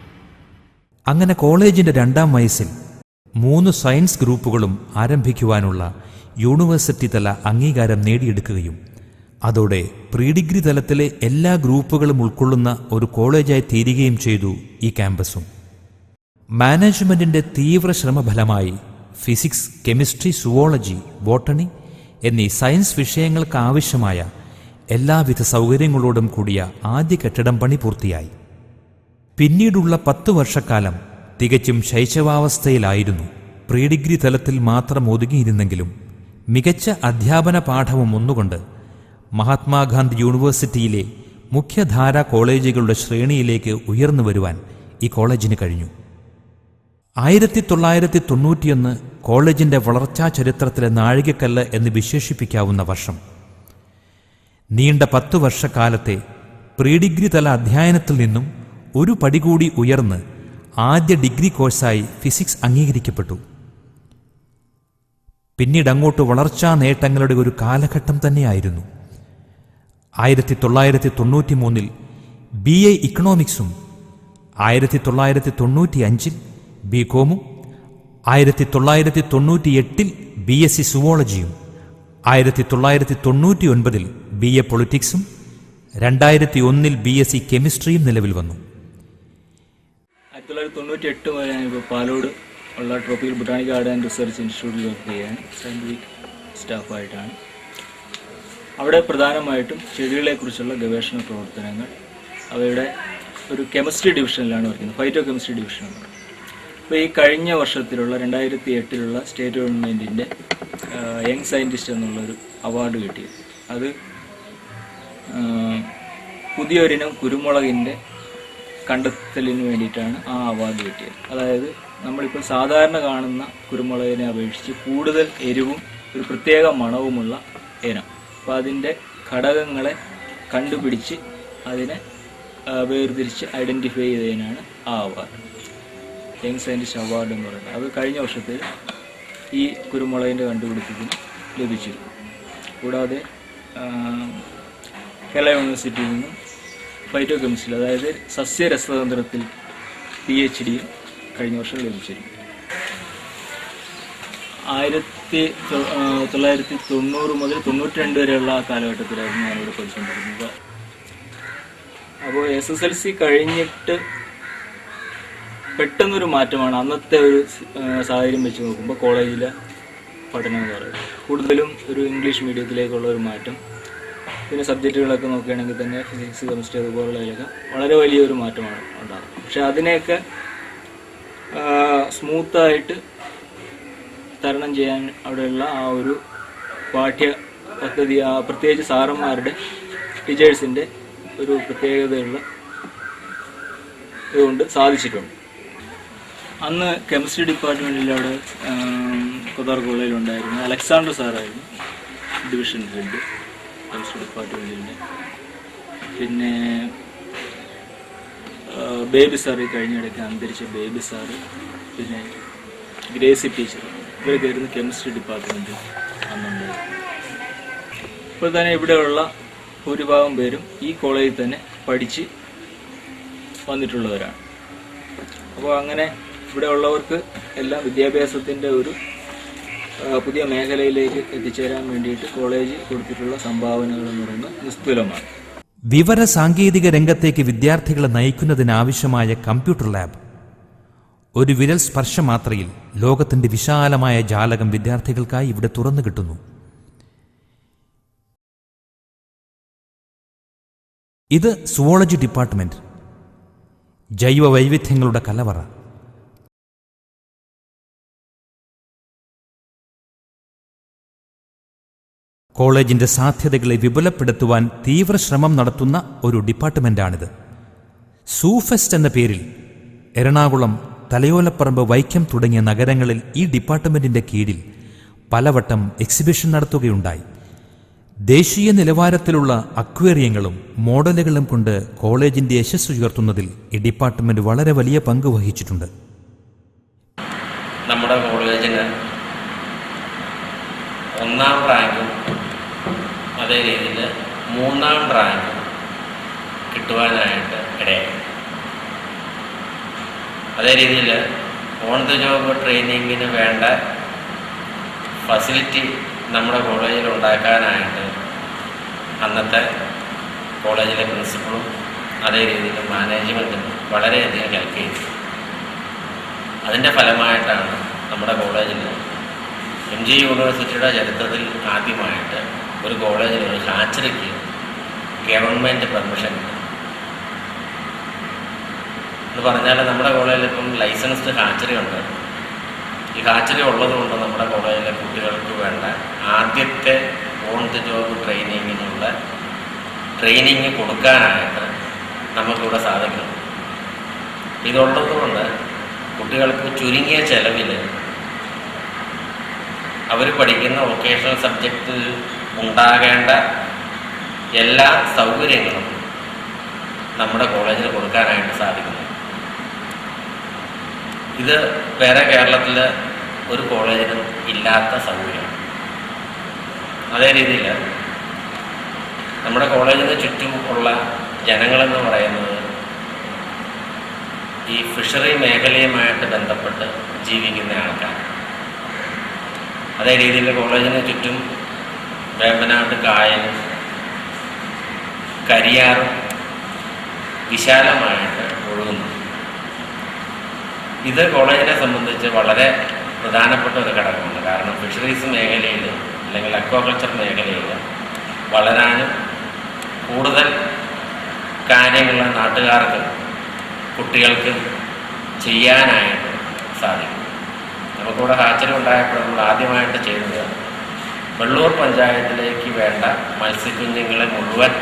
[SPEAKER 7] അങ്ങനെ കോളേജിന്റെ 2ാം വയസ്സിൽ 3 സയൻസ് ഗ്രൂപ്പുകളും ആരംഭിക്കുവാനുള്ള യൂണിവേഴ്സിറ്റി തല അംഗീകാരം നേടിയെടുക്കുകയും അതോടെ പ്രീ ഡിഗ്രി തലത്തിലെ എല്ലാ ഗ്രൂപ്പുകളും ഉൾക്കൊള്ളുന്ന ഒരു കോളേജായി തീരുകയും ചെയ്തു ഈ ക്യാമ്പസും. മാനേജ്മെന്റിന്റെ തീവ്ര ശ്രമഫലമായി ഫിസിക്സ്, കെമിസ്ട്രി, സുവോളജി, ബോട്ടണി എന്നീ സയൻസ് വിഷയങ്ങൾക്ക് ആവശ്യമായ എല്ലാവിധ സൗകര്യങ്ങളോടും കൂടിയ ആദ്യ കെട്ടിടം പണി പൂർത്തിയായി. പിന്നീടുള്ള 10 വർഷക്കാലം തികച്ചും ശൈശവാവസ്ഥയിലായിരുന്നു. പ്രീ ഡിഗ്രി തലത്തിൽ മാത്രം ഒതുങ്ങിയിരുന്നെങ്കിലും മികച്ച അധ്യാപന പാഠവും ഒന്നുകൊണ്ട് മഹാത്മാഗാന്ധി യൂണിവേഴ്സിറ്റിയിലെ മുഖ്യധാരാ കോളേജുകളുടെ ശ്രേണിയിലേക്ക് ഉയർന്നു വരുവാൻ ഈ കോളേജിന് കഴിഞ്ഞു. 1991 കോളേജിന്റെ വളർച്ചാ ചരിത്രത്തിലെ നാഴികക്കല്ല് എന്ന് വിശേഷിപ്പിക്കാവുന്ന വർഷം. നീണ്ട 10 വർഷക്കാലത്തെ പ്രീ ഡിഗ്രി തല അധ്യയനത്തിൽ നിന്നും ഒരു പടി കൂടി ഉയർന്ന് ആദ്യ ഡിഗ്രി കോഴ്സായി ഫിസിക്സ് അംഗീകരിക്കപ്പെട്ടു. പിന്നീടങ്ങോട്ട് വളർച്ചാ നേട്ടങ്ങളുടെ ഒരു കാലഘട്ടം തന്നെയായിരുന്നു. 1993 BA ഇക്കണോമിക്സും 1995 BCOമും 1998 BSc സുവോളജിയും 1999 BA പൊളിറ്റിക്സും 2001 BSc കെമിസ്ട്രിയും നിലവിൽ വന്നു.
[SPEAKER 12] 1998 വരെ ഞാനിപ്പോൾ പാലോട് ഉള്ള tropical botanical garden and research ഇൻസ്റ്റിറ്റ്യൂട്ടിൽ വർക്ക് ചെയ്യാൻ സയൻറ്റിഫിക് സ്റ്റാഫായിട്ടാണ്. അവിടെ പ്രധാനമായിട്ടും ചെടികളെക്കുറിച്ചുള്ള ഗവേഷണ പ്രവർത്തനങ്ങൾ അവയുടെ ഒരു കെമിസ്ട്രി ഡിവിഷനിലാണ് വയ്ക്കുന്നത്, ഫൈറ്റോ കെമിസ്ട്രി ഡിവിഷനാണ്. അപ്പോൾ ഈ കഴിഞ്ഞ വർഷത്തിലുള്ള 2008 സ്റ്റേറ്റ് ഗവൺമെൻറ്റിൻ്റെ യങ് സയൻറ്റിസ്റ്റ് എന്നുള്ളൊരു അവാർഡ് കിട്ടിയത്, അത് പുതിയൊരിനം കുരുമുളകിൻ്റെ കണ്ടെത്തലിന് വേണ്ടിയിട്ടാണ് ആ അവാർഡ് കിട്ടിയത്. അതായത് നമ്മളിപ്പോൾ സാധാരണ കാണുന്ന കുരുമുളകിനെ അപേക്ഷിച്ച് കൂടുതൽ എരിവും ഒരു പ്രത്യേക മണവുമുള്ള ഇനം. അപ്പോൾ അതിൻ്റെ ഘടകങ്ങളെ കണ്ടുപിടിച്ച് അതിനെ വേർതിരിച്ച് ഐഡൻറ്റിഫൈ ചെയ്തതിനാണ് ആ അവാർഡ്, യങ് സയൻറ്റിസ്റ്റ് അവാർഡ് എന്ന് പറയുന്നത്. അത് കഴിഞ്ഞ വർഷത്തിൽ ഈ കുരുമുളകിൻ്റെ കണ്ടുപിടുത്തത്തിന് ലഭിച്ചിരുന്നു. കൂടാതെ കേരള യൂണിവേഴ്സിറ്റിയിൽ നിന്നും ഫൈറ്റോ കെമിസ്ട്രി, അതായത് സസ്യരസതന്ത്രത്തിൽ PhD കഴിഞ്ഞ വർഷം ലഭിച്ചിരുന്നു. 1990 മുതൽ 92 വരെയുള്ള ആ കാലഘട്ടത്തിലായിരുന്നു ഞാനിവിടെ പഠിച്ചുകൊണ്ടിരുന്നത്. അപ്പോൾ SSLC കഴിഞ്ഞിട്ട് പെട്ടെന്നൊരു മാറ്റമാണ് അന്നത്തെ ഒരു സാഹചര്യം വെച്ച് നോക്കുമ്പോൾ കോളേജിലെ പഠനം എന്ന് പറയുന്നത്. കൂടുതലും ഒരു ഇംഗ്ലീഷ് മീഡിയത്തിലേക്കുള്ള ഒരു മാറ്റം. പിന്നെ സബ്ജക്റ്റുകളൊക്കെ നോക്കുകയാണെങ്കിൽ തന്നെ ഫിസിക്സ്, കെമിസ്ട്രി അതുപോലുള്ളതിലൊക്കെ വളരെ വലിയൊരു മാറ്റമാണ് ഉണ്ടാകുന്നത്. പക്ഷെ അതിനെയൊക്കെ സ്മൂത്തായിട്ട് തരണം ചെയ്യാൻ അവിടെയുള്ള ആ ഒരു പാഠ്യ പദ്ധതി, പ്രത്യേകിച്ച് സാറന്മാരുടെ ടീച്ചേഴ്സിൻ്റെ ഒരു പ്രത്യേകതയുള്ള ഇതുകൊണ്ട് സാധിച്ചിട്ടുണ്ട്. അന്ന് കെമിസ്ട്രി ഡിപ്പാർട്ട്മെൻറ്റിൽ അവിടെ കൊതാർ കോളേജിലുണ്ടായിരുന്ന അലക്സാണ്ടർ സാറായിരുന്നു ഡിവിഷൻ ഹെഡ് കെമിസ്ട്രി ഡിപ്പാർട്ട്മെൻറ്റിൻ്റെ. പിന്നെ ബേബി സാർ, ഈ കഴിഞ്ഞിടയ്ക്ക് അന്തരിച്ച ബേബി സാറ്, പിന്നെ ഗ്രേസി ടീച്ചർ, ഇവരൊക്കെയായിരുന്നു കെമിസ്ട്രി ഡിപ്പാർട്ട്മെൻറ്റിൽ അന്നുണ്ടായിരുന്നു. ഇപ്പോൾ തന്നെ ഇവിടെയുള്ള ഭൂരിഭാഗം പേരും ഈ കോളേജിൽ തന്നെ പഠിച്ച് വന്നിട്ടുള്ളവരാണ്. അപ്പോൾ അങ്ങനെ ഇവിടെ ഉള്ളവർക്ക് എല്ലാം വിദ്യാഭ്യാസത്തിൻ്റെ ഒരു പുതിയ മേഖലയിലേക്ക് എത്തിച്ചേരാൻ വേണ്ടിയിട്ട് കോളേജ് കൊടുത്തിട്ടുള്ള സംഭാവനകൾ എന്ന് പറയുന്നത് നിസ്തുലമാണ്.
[SPEAKER 7] വിവര സാങ്കേതിക രംഗത്തേക്ക് വിദ്യാർത്ഥികളെ നയിക്കുന്നതിനാവശ്യമായ കമ്പ്യൂട്ടർ ലാബ്, ഒരു വിരൽ സ്പർശമാത്രയിൽ ലോകത്തിന്റെ വിശാലമായ ജാലകം വിദ്യാർത്ഥികൾക്കായി ഇവിടെ തുറന്നു കിട്ടുന്നു. ഇത് സുവോളജി ഡിപ്പാർട്ട്മെന്റ്, ജൈവ വൈവിധ്യങ്ങളുടെ കലവറ. കോളേജിന്റെ സാധ്യതകളെ വിപുലപ്പെടുത്തുവാൻ തീവ്ര ശ്രമം നടത്തുന്ന ഒരു ഡിപ്പാർട്ട്മെന്റാണിത്. സൂഫെസ്റ്റ് എന്ന പേരിൽ എറണാകുളം, തലയോലപ്പറമ്പ്, വൈക്കം തുടങ്ങിയ നഗരങ്ങളിൽ ഈ ഡിപ്പാർട്ട്മെന്റിന്റെ കീഴിൽ പലവട്ടം എക്സിബിഷൻ നടത്തുകയുണ്ടായി. ദേശീയ നിലവാരത്തിലുള്ള അക്വേറിയങ്ങളും മോഡലുകളും കൊണ്ട് കോളേജിന്റെ യശസ് ഉയർത്തുന്നതിൽ ഈ ഡിപ്പാർട്ട്മെന്റ് വളരെ വലിയ പങ്ക് വഹിച്ചിട്ടുണ്ട്.
[SPEAKER 13] നമ്മുടെ കോളേജിന് 1ാം റാങ്കും അതേ രീതിയിൽ 3ാം റാങ്കും കിട്ടുവാനായിട്ട് ഇടയായി. അതേ രീതിയിൽ ഓൺ ദ ജോബ് ട്രെയിനിങ്ങിന് വേണ്ട ഫെസിലിറ്റി നമ്മുടെ കോളേജിൽ ഉണ്ടാക്കാനായിട്ട് അന്നത്തെ കോളേജിലെ പ്രിൻസിപ്പളും അതേ രീതിയിൽ മാനേജ്മെൻറ്റും വളരെയധികം ഹെൽപ്പ് ചെയ്തു. അതിൻ്റെ ഫലമായിട്ടാണ് നമ്മുടെ കോളേജിൽ MG യൂണിവേഴ്സിറ്റിയുടെ ചരിത്രത്തിൽ ആദ്യമായിട്ട് ഒരു കോളേജിൽ ഒരു ഹാച്ചറിക്ക് ഗവൺമെൻറ് പെർമിഷൻ കിട്ടും. എന്ന് പറഞ്ഞാൽ നമ്മുടെ കോളേജിൽ ഇപ്പം ലൈസൻസ്ഡ് ഹാച്ചറി ഉണ്ട്. ഈ ഹാച്ചറി ഉള്ളതുകൊണ്ട് നമ്മുടെ കോളേജിലെ കുട്ടികൾക്ക് വേണ്ട ആദ്യത്തെ ഓൺ ദി ജോബ് ട്രെയിനിങ്ങിനുള്ള ട്രെയിനിങ് കൊടുക്കാനായിട്ട് നമുക്കിവിടെ സാധിക്കണം. ഇതുള്ളതുകൊണ്ട് കുട്ടികൾക്ക് ചുരുങ്ങിയ ചെലവിൽ അവർ പഠിക്കുന്ന വൊക്കേഷണൽ സബ്ജക്റ്റിൽ ഉണ്ടാകേണ്ട എല്ലാ സൗകര്യങ്ങളും നമ്മുടെ കോളേജിൽ കൊടുക്കാനായിട്ട് സാധിക്കുന്നു. ഇത് വേറെ കേരളത്തിൽ ഒരു കോളേജിലും ഇല്ലാത്ത സൗകര്യമാണ്. അതേ രീതിയിൽ നമ്മുടെ കോളേജിന് ചുറ്റും ഉള്ള ജനങ്ങളെന്ന് പറയുന്നത് ഈ ഫിഷറി മേഖലയുമായിട്ട് ബന്ധപ്പെട്ട് ജീവിക്കുന്ന ആൾക്കാർ. അതേ രീതിയിൽ കോളേജിന് ചുറ്റും വേമ്പനാട്ട് കായലും കരിയാറും വിശാലമായിട്ട് ഒഴുകുന്നു. ഇത് കോളേജിനെ സംബന്ധിച്ച് വളരെ പ്രധാനപ്പെട്ട ഒരു ഘടകമാണ്. കാരണം ഫിഷറീസ് മേഖലയിൽ അല്ലെങ്കിൽ അക്വാകൾച്ചർ മേഖലയിൽ വളരാനും കൂടുതൽ കാര്യങ്ങൾ നാട്ടുകാർക്ക് കുട്ടികൾക്ക് ചെയ്യാനായിട്ട് സാധിക്കും. നമുക്കിവിടെ ഹാച്ചറി ഉണ്ടായപ്പോൾ നമ്മൾ ആദ്യമായിട്ട് ചെയ്തത് വെള്ളൂർ പഞ്ചായത്തിലേക്ക് വേണ്ട മത്സ്യക്കുഞ്ഞുങ്ങളെ മുഴുവൻ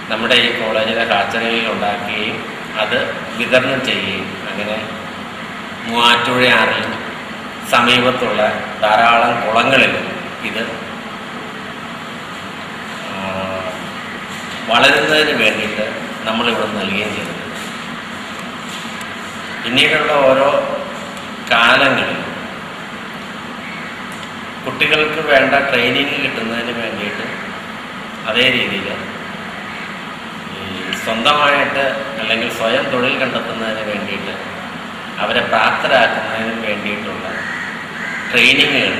[SPEAKER 13] നമ്മുടെ ഈ കോളേജിലെ ഹാച്ചറിയിൽ ഉണ്ടാക്കുകയും അത് വിതരണം ചെയ്യുകയും അങ്ങനെ മൂവാറ്റുപുഴയാറിലും സമീപത്തുള്ള ധാരാളം കുളങ്ങളിലും ഇത് വളരുന്നതിന് വേണ്ടിയിട്ട് നമ്മളിവിടെ നൽകുകയും ചെയ്തത്. പിന്നീടുള്ള ഓരോ കാലങ്ങളിൽ കുട്ടികൾക്ക് വേണ്ട ട്രെയിനിങ് കിട്ടുന്നതിന് വേണ്ടിയിട്ട് അതേ രീതിയിൽ ഈ സ്വന്തമായിട്ട് അല്ലെങ്കിൽ സ്വയം തൊഴിൽ കണ്ടെത്തുന്നതിന് വേണ്ടിയിട്ട് അവരെ പ്രാപ്തരാക്കുന്നതിന് വേണ്ടിയിട്ടുള്ള ട്രെയിനിങ്ങുകൾ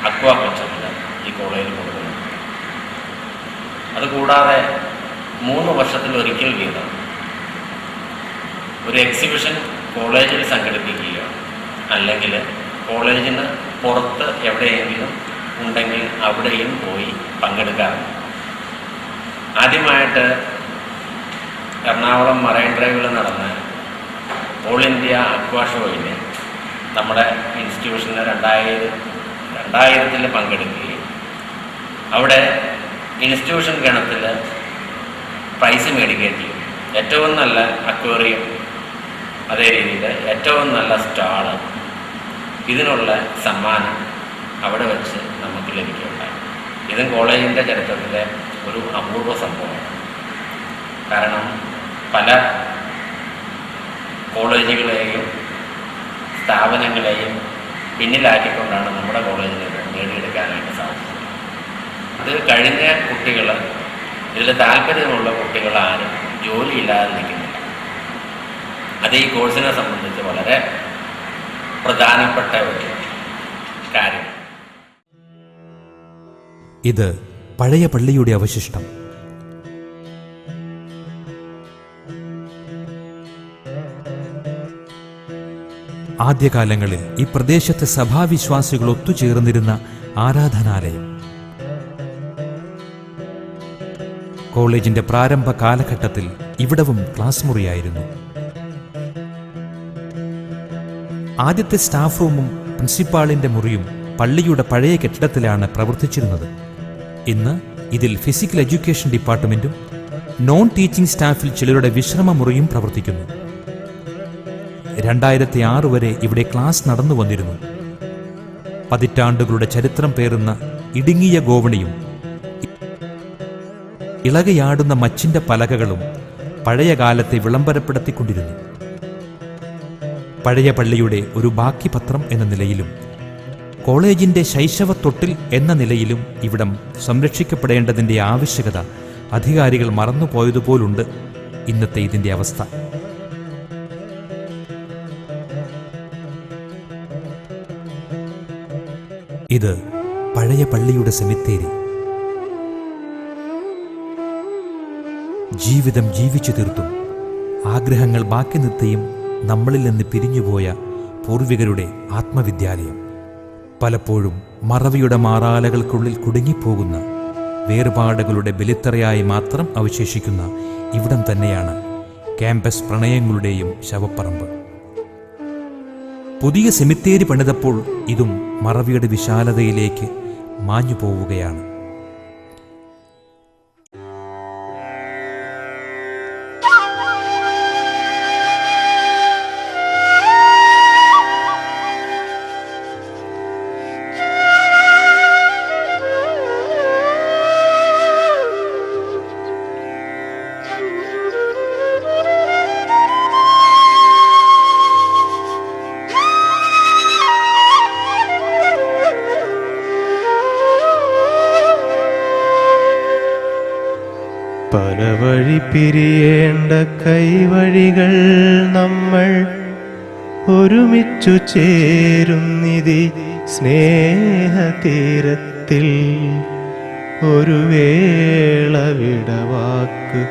[SPEAKER 13] അക്വാകൾച്ചറിൽ ഈ കോളേജിൽ കൊടുക്കുന്നു. അതുകൂടാതെ 3 വർഷത്തിലൊരിക്കൽ വീതം ഒരു എക്സിബിഷൻ കോളേജിൽ സംഘടിപ്പിക്കുകയോ അല്ലെങ്കിൽ കോളേജിന് പുറത്ത് എവിടെയെങ്കിലും ഉണ്ടെങ്കിൽ അവിടെയും പോയി പങ്കെടുക്കാറുണ്ട്. ആദ്യമായിട്ട് എറണാകുളം മറൈൻ ഡ്രൈവിൽ നടന്ന ഓൾ ഇന്ത്യ അക്വാ ഷോയിൽ നമ്മുടെ ഇൻസ്റ്റിറ്റ്യൂഷന് 2000 പങ്കെടുക്കുകയും അവിടെ ഇൻസ്റ്റിറ്റ്യൂഷൻ ഗണത്തിൽ പ്രൈസ് മേടിക്കുകയും ചെയ്യും. ഏറ്റവും നല്ല അക്വേറിയം, അതേ രീതിയിൽ ഏറ്റവും നല്ല സ്റ്റാള്, ഇതിനുള്ള സമ്മാനം അവിടെ വെച്ച് നമുക്ക് ലഭിക്കുകയുണ്ടായി. ഇതും കോളേജിൻ്റെ ചരിത്രത്തിലെ ഒരു അപൂർവ സംഭവമാണ്. കാരണം പല കോളേജുകളെയും സ്ഥാപനങ്ങളെയും പിന്നിലാക്കിക്കൊണ്ടാണ് നമ്മുടെ കോളേജിൽ നേടിയെടുക്കാനായിട്ട് സാധിച്ചത്. അത് കഴിഞ്ഞ കുട്ടികൾ, ഇതിൽ താല്പര്യമുള്ള കുട്ടികളാരും ജോലിയില്ലാതെ നിൽക്കുന്നില്ല. അത് ഈ കോഴ്സിനെ സംബന്ധിച്ച് വളരെ പ്രധാനപ്പെട്ട ഒരു കാര്യം.
[SPEAKER 7] ഇത് പഴയ പള്ളിയുടെ അവശിഷ്ടം. ആദ്യകാലങ്ങളിൽ ഈ പ്രദേശത്തെ സഭാവിശ്വാസികൾ ഒത്തുചേർന്നിരുന്ന ആരാധനാലയം. കോളേജിന്റെ പ്രാരംഭ കാലഘട്ടത്തിൽ ഇവിടവും ക്ലാസ് മുറിയായിരുന്നു. ആദ്യത്തെ സ്റ്റാഫ് റൂമും പ്രിൻസിപ്പാളിന്റെ മുറിയും പള്ളിയുടെ പഴയ കെട്ടിടത്തിലാണ് പ്രവർത്തിച്ചിരുന്നത്. ഇന്ന് ഇതിൽ ഫിസിക്കൽ എഡ്യൂക്കേഷൻ ഡിപ്പാർട്ട്മെന്റും നോൺ ടീച്ചിങ് സ്റ്റാഫിൽ ചിലരുടെ വിശ്രമ മുറിയും പ്രവർത്തിക്കുന്നു. 2006 വരെ ഇവിടെ ക്ലാസ് നടന്നു വന്നിരുന്നു. പതിറ്റാണ്ടുകളുടെ ചരിത്രം പേറുന്ന ഇടുങ്ങിയ ഗോവണിയും ഇളകയാടുന്ന മച്ചിന്റെ പലകകളും പഴയ കാലത്തെ വിളംബരപ്പെടുത്തിക്കൊണ്ടിരുന്നു. പഴയ പള്ളിയുടെ ഒരു ബാക്കി പത്രം എന്ന നിലയിലും കോളേജിന്റെ ശൈശവത്തൊട്ടിൽ എന്ന നിലയിലും ഇവിടം സംരക്ഷിക്കപ്പെടേണ്ടതിന്റെ ആവശ്യകത അധികാരികൾ മറന്നുപോയതുപോലുണ്ട് ഇന്നത്തെ ഇതിന്റെ അവസ്ഥ. ഇത് പഴയ പള്ളിയുടെ സെമിത്തേരി. ജീവിതം ജീവിച്ചു തീർത്തും ആഗ്രഹങ്ങൾ ബാക്കി നിർത്തിയും നമ്മളിൽ നിന്ന് പിരിഞ്ഞുപോയ പൂർവികരുടെ ആത്മവിദ്യാലയം. പലപ്പോഴും മറവിയുടെ മാറാലകൾക്കുള്ളിൽ കുടുങ്ങിപ്പോകുന്ന വേർപാടുകളുടെ ബലിത്തറയായി മാത്രം അവശേഷിക്കുന്ന ഇവിടം തന്നെയാണ് ക്യാമ്പസ് പ്രണയങ്ങളുടെയും ശവപ്പറമ്പ്. പുതിയ സെമിത്തേരി പണിതപ്പോൾ ഇതും മറവിയുടെ വിശാലതയിലേക്ക് മാഞ്ഞു പോവുകയാണ്.
[SPEAKER 14] പല വഴി പിരിയേണ്ട കൈവഴികൾ നമ്മൾ ഒരുമിച്ചു ചേരുന്നിതി സ്നേഹതീരത്തിൽ. ഒരു വേള വിടവാക്ക്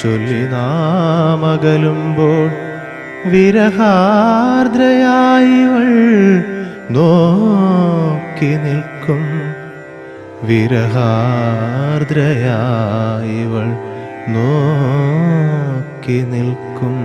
[SPEAKER 14] ചൊല്ലി നാമകലുമ്പോൾ വിരഹാർദ്രയായിവൾ നോക്കി നിൽക്കും. വിരഹാർദ്രയായിവൾ നോക്കി നിൽക്കും.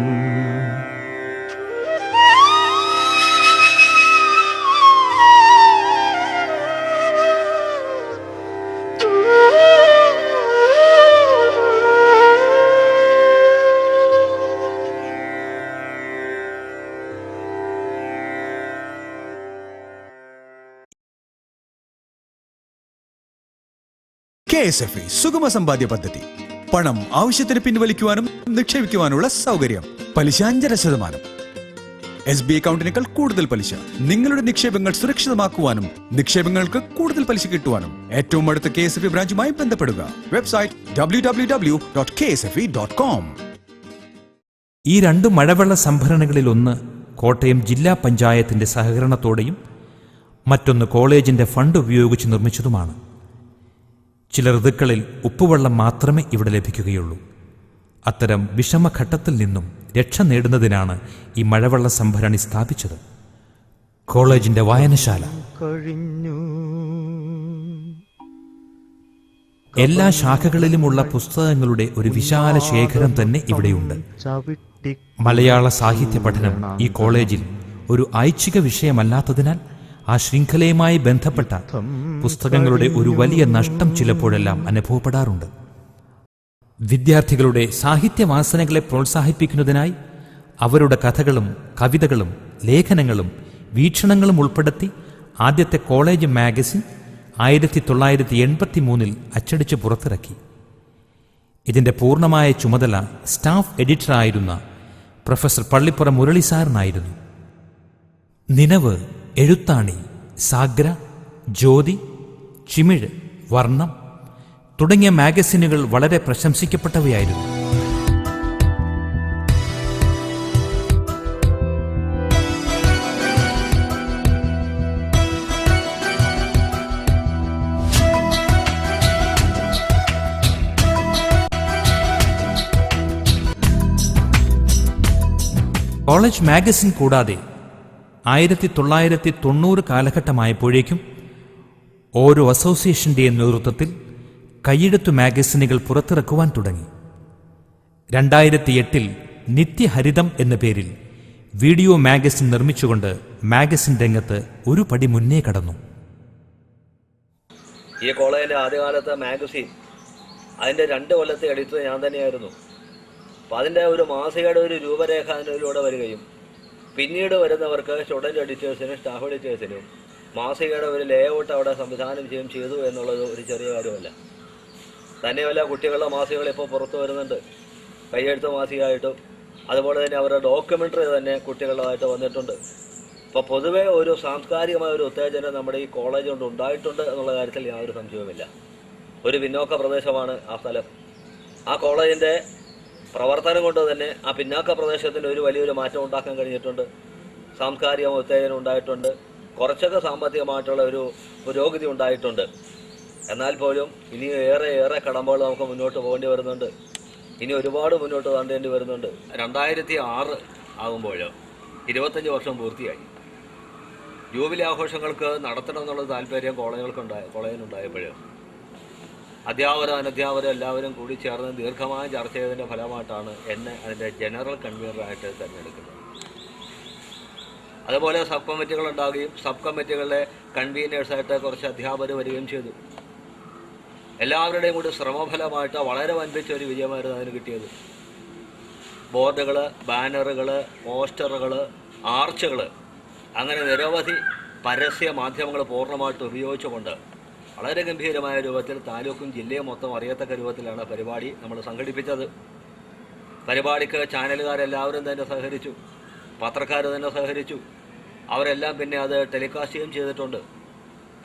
[SPEAKER 6] KSFE സുഗമ സമ്പാദ്യ പദ്ധതി. പണം ആവശ്യത്തിന് പിൻവലിക്കുവാനും നിക്ഷേപിക്കുവാനുള്ള സൗകര്യം. പലിശ 5%. SBI അക്കൗണ്ടിനേക്കാൾ കൂടുതൽ പലിശ. നിങ്ങളുടെ നിക്ഷേപങ്ങൾ സുരക്ഷിതമാക്കുവാനും നിക്ഷേപങ്ങൾക്ക് കൂടുതൽ പലിശ കിട്ടുവാനും ഏറ്റവും അടുത്ത KSFE ബ്രാഞ്ചുമായി ബന്ധപ്പെടുക. Website www.ksfe.com.
[SPEAKER 7] ഈ 2 മഴവെള്ള സംഭരണികളിലൊന്ന് കോട്ടയം ജില്ലാ പഞ്ചായത്തിന്റെ സഹകരണത്തോടെയും മറ്റൊന്ന് കോളേജിന്റെ ഫണ്ട് ഉപയോഗിച്ച് നിർമ്മിച്ചതുമാണ്. ചില ഋതുക്കളിൽ ഉപ്പുവെള്ളം മാത്രമേ ഇവിടെ ലഭിക്കുകയുള്ളൂ. അത്തരം വിഷമഘട്ടത്തിൽ നിന്നും രക്ഷ നേടുന്നതിനാണ് ഈ മഴവെള്ള സംഭരണി സ്ഥാപിച്ചത്. കോളേജിന്റെ വായനശാല. എല്ലാ ശാഖകളിലുമുള്ള പുസ്തകങ്ങളുടെ ഒരു വിശാല ശേഖരം തന്നെ ഇവിടെയുണ്ട്. മലയാള സാഹിത്യ പഠനം ഈ കോളേജിൽ ഒരു ഐച്ഛിക വിഷയമല്ലാത്തതിനാൽ ആ ശൃംഖലയുമായി ബന്ധപ്പെട്ട പുസ്തകങ്ങളുടെ ഒരു വലിയ നഷ്ടം ചിലപ്പോഴെല്ലാം അനുഭവപ്പെടാറുണ്ട്. വിദ്യാർത്ഥികളുടെ സാഹിത്യവാസനകളെ പ്രോത്സാഹിപ്പിക്കുന്നതിനായി അവരുടെ കഥകളും കവിതകളും ലേഖനങ്ങളും വീക്ഷണങ്ങളും ഉൾപ്പെടുത്തി ആദ്യത്തെ കോളേജ് മാഗസിൻ 1983 അച്ചടിച്ച് പുറത്തിറക്കി. ഇതിന്റെ പൂർണ്ണമായ ചുമതല സ്റ്റാഫ് എഡിറ്ററായിരുന്ന പ്രൊഫസർ പള്ളിപ്പുറം മുരളി സാറിനായിരുന്നു. നിനവ്, എഴുത്താണി, സാഗ്ര, ജ്യോതി, ചിമിഴ്, വർണ്ണം തുടങ്ങിയ മാഗസിനുകൾ വളരെ പ്രശംസിക്കപ്പെട്ടവയായിരുന്നു. കോളേജ് മാഗസിൻ കൂടാതെ 1990 കാലഘട്ടമായപ്പോഴേക്കും ഓരോ അസോസിയേഷന്റെയും നേതൃത്വത്തിൽ കൈയെഴുത്തു മാഗസിനുകൾ പുറത്തിറക്കുവാൻ തുടങ്ങി. 2008 നിത്യഹരിതം എന്ന പേരിൽ വീഡിയോ മാഗസിൻ നിർമ്മിച്ചുകൊണ്ട് മാഗസിൻ രംഗത്ത് ഒരു പടി മുന്നേ കടന്നു.
[SPEAKER 15] ഈ കോളേജിൻ്റെ ആദ്യകാലത്തെ മാഗസിൻ അതിൻ്റെ 2 കൊല്ലത്തെ എഡിറ്റർ ഞാൻ തന്നെയായിരുന്നു. അപ്പോൾ അതിൻ്റെ ഒരു മാസികയുടെ ഒരു രൂപരേഖ അതിലൂടെ വരികയും പിന്നീട് വരുന്നവർക്ക് സ്റ്റുഡൻറ് എഡിറ്റേഴ്സിനും സ്റ്റാഫ് എഡിറ്റേഴ്സിനും മാസികയുടെ ഒരു ലേഔട്ട് അവിടെ സംവിധാനം ചെയ്യുകയും ചെയ്തു എന്നുള്ളത് ഒരു ചെറിയ കാര്യമല്ല. തന്നെയല്ല, കുട്ടികളുടെ മാസികകൾ ഇപ്പോൾ പുറത്തു വരുന്നുണ്ട്, കയ്യെഴുത്ത് മാസികയായിട്ടും. അതുപോലെ തന്നെ അവരുടെ ഡോക്യുമെൻ്ററി തന്നെ കുട്ടികളുടേതായിട്ട് വന്നിട്ടുണ്ട്. അപ്പോൾ പൊതുവേ ഒരു സാംസ്കാരികമായ ഒരു ഉത്തേജനം നമ്മുടെ ഈ കോളേജ് കൊണ്ട് ഉണ്ടായിട്ടുണ്ട് എന്നുള്ള കാര്യത്തിൽ യാതൊരു സംശയവുമില്ല. ഒരു പിന്നോക്ക പ്രദേശമാണ് ആ സ്ഥലം. ആ കോളേജിൻ്റെ പ്രവർത്തനം കൊണ്ട് തന്നെ ആ പിന്നാക്ക പ്രദേശത്തിന് ഒരു വലിയൊരു മാറ്റം ഉണ്ടാക്കാൻ കഴിഞ്ഞിട്ടുണ്ട്. സാംസ്കാരിക ഉത്തേജനം ഉണ്ടായിട്ടുണ്ട്. കുറച്ചൊക്കെ സാമ്പത്തികമായിട്ടുള്ള ഒരു പുരോഗതി ഉണ്ടായിട്ടുണ്ട്. എന്നാൽ പോലും ഇനി ഏറെ കടമ്പകൾ നമുക്ക് മുന്നോട്ട് പോകേണ്ടി വരുന്നുണ്ട്. ഇനി ഒരുപാട് മുന്നോട്ട് താണ്ടേണ്ടി വരുന്നുണ്ട്. 2006 ആകുമ്പോൾ 25 വർഷം പൂർത്തിയായി. ജൂബിലി ആഘോഷങ്ങൾക്ക് നടത്തണം എന്നുള്ള താല്പര്യം കോളേജിനുണ്ടായപ്പോൾ അധ്യാപകരും അനധ്യാപകരും എല്ലാവരും കൂടി ചേർന്ന് ദീർഘമായ ചർച്ച ചെയ്തതിൻ്റെ ഫലമായിട്ടാണ് എന്നെ അതിൻ്റെ ജനറൽ കൺവീനറായിട്ട് തിരഞ്ഞെടുക്കുന്നത്. അതുപോലെ സബ് കമ്മിറ്റികൾ ഉണ്ടാകുകയും സബ് കമ്മിറ്റികളിലെ കൺവീനേഴ്സായിട്ട് കുറച്ച് അധ്യാപകർ വരികയും ചെയ്തു. എല്ലാവരുടെയും കൂടി ശ്രമഫലമായിട്ട് വളരെ വൻപിച്ച ഒരു വിജയമായിരുന്നു അതിന് കിട്ടിയത്. ബോർഡുകൾ, ബാനറുകൾ, പോസ്റ്ററുകൾ, ആർച്ചുകൾ, അങ്ങനെ നിരവധി പരസ്യ മാധ്യമങ്ങൾ പൂർണ്ണമായിട്ട് ഉപയോഗിച്ചുകൊണ്ട് വളരെ ഗംഭീരമായ രൂപത്തിൽ താലൂക്കും ജില്ലയും മൊത്തം അറിയത്തക്ക രൂപത്തിലാണ് പരിപാടി നമ്മൾ സംഘടിപ്പിച്ചത്. പരിപാടിക്ക് ചാനലുകാരെല്ലാവരും തന്നെ സഹകരിച്ചു, പത്രക്കാർ തന്നെ സഹകരിച്ചു. അവരെല്ലാം പിന്നെ അത് ടെലികാസ്റ്റ് ചെയ്യുകയും ചെയ്തിട്ടുണ്ട്.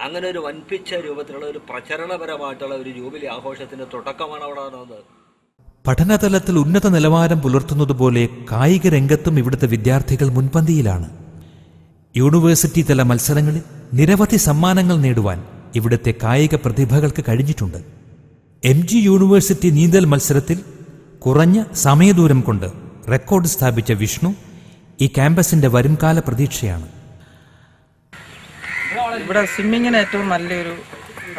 [SPEAKER 15] അങ്ങനെ ഒരു വൻപിച്ച രൂപത്തിലുള്ള ഒരു പ്രചരണപരമായിട്ടുള്ള ഒരു ജൂബിലി ആഘോഷത്തിൻ്റെ തുടക്കമാണ് അവിടെ നടന്നത്.
[SPEAKER 7] പഠനതലത്തിൽ ഉന്നത നിലവാരം പുലർത്തുന്നതുപോലെ കായിക രംഗത്തും ഇവിടുത്തെ വിദ്യാർത്ഥികൾ മുൻപന്തിയിലാണ്. യൂണിവേഴ്സിറ്റി തല മത്സരങ്ങളിൽ നിരവധി സമ്മാനങ്ങൾ നേടുവാൻ ഇവിടുത്തെ കായിക പ്രതിഭകൾക്ക് കഴിഞ്ഞിട്ടുണ്ട്. MG യൂണിവേഴ്സിറ്റി നീന്തൽ മത്സരത്തിൽ കുറഞ്ഞ സമയദൂരം കൊണ്ട് റെക്കോർഡ് സ്ഥാപിച്ച വിഷ്ണു ഈ ക്യാമ്പസിന്റെ വരുംകാല പ്രതീക്ഷയാണ്.
[SPEAKER 16] ഇവിടെ സ്വിമ്മിങ്ങിന് ഏറ്റവും നല്ലൊരു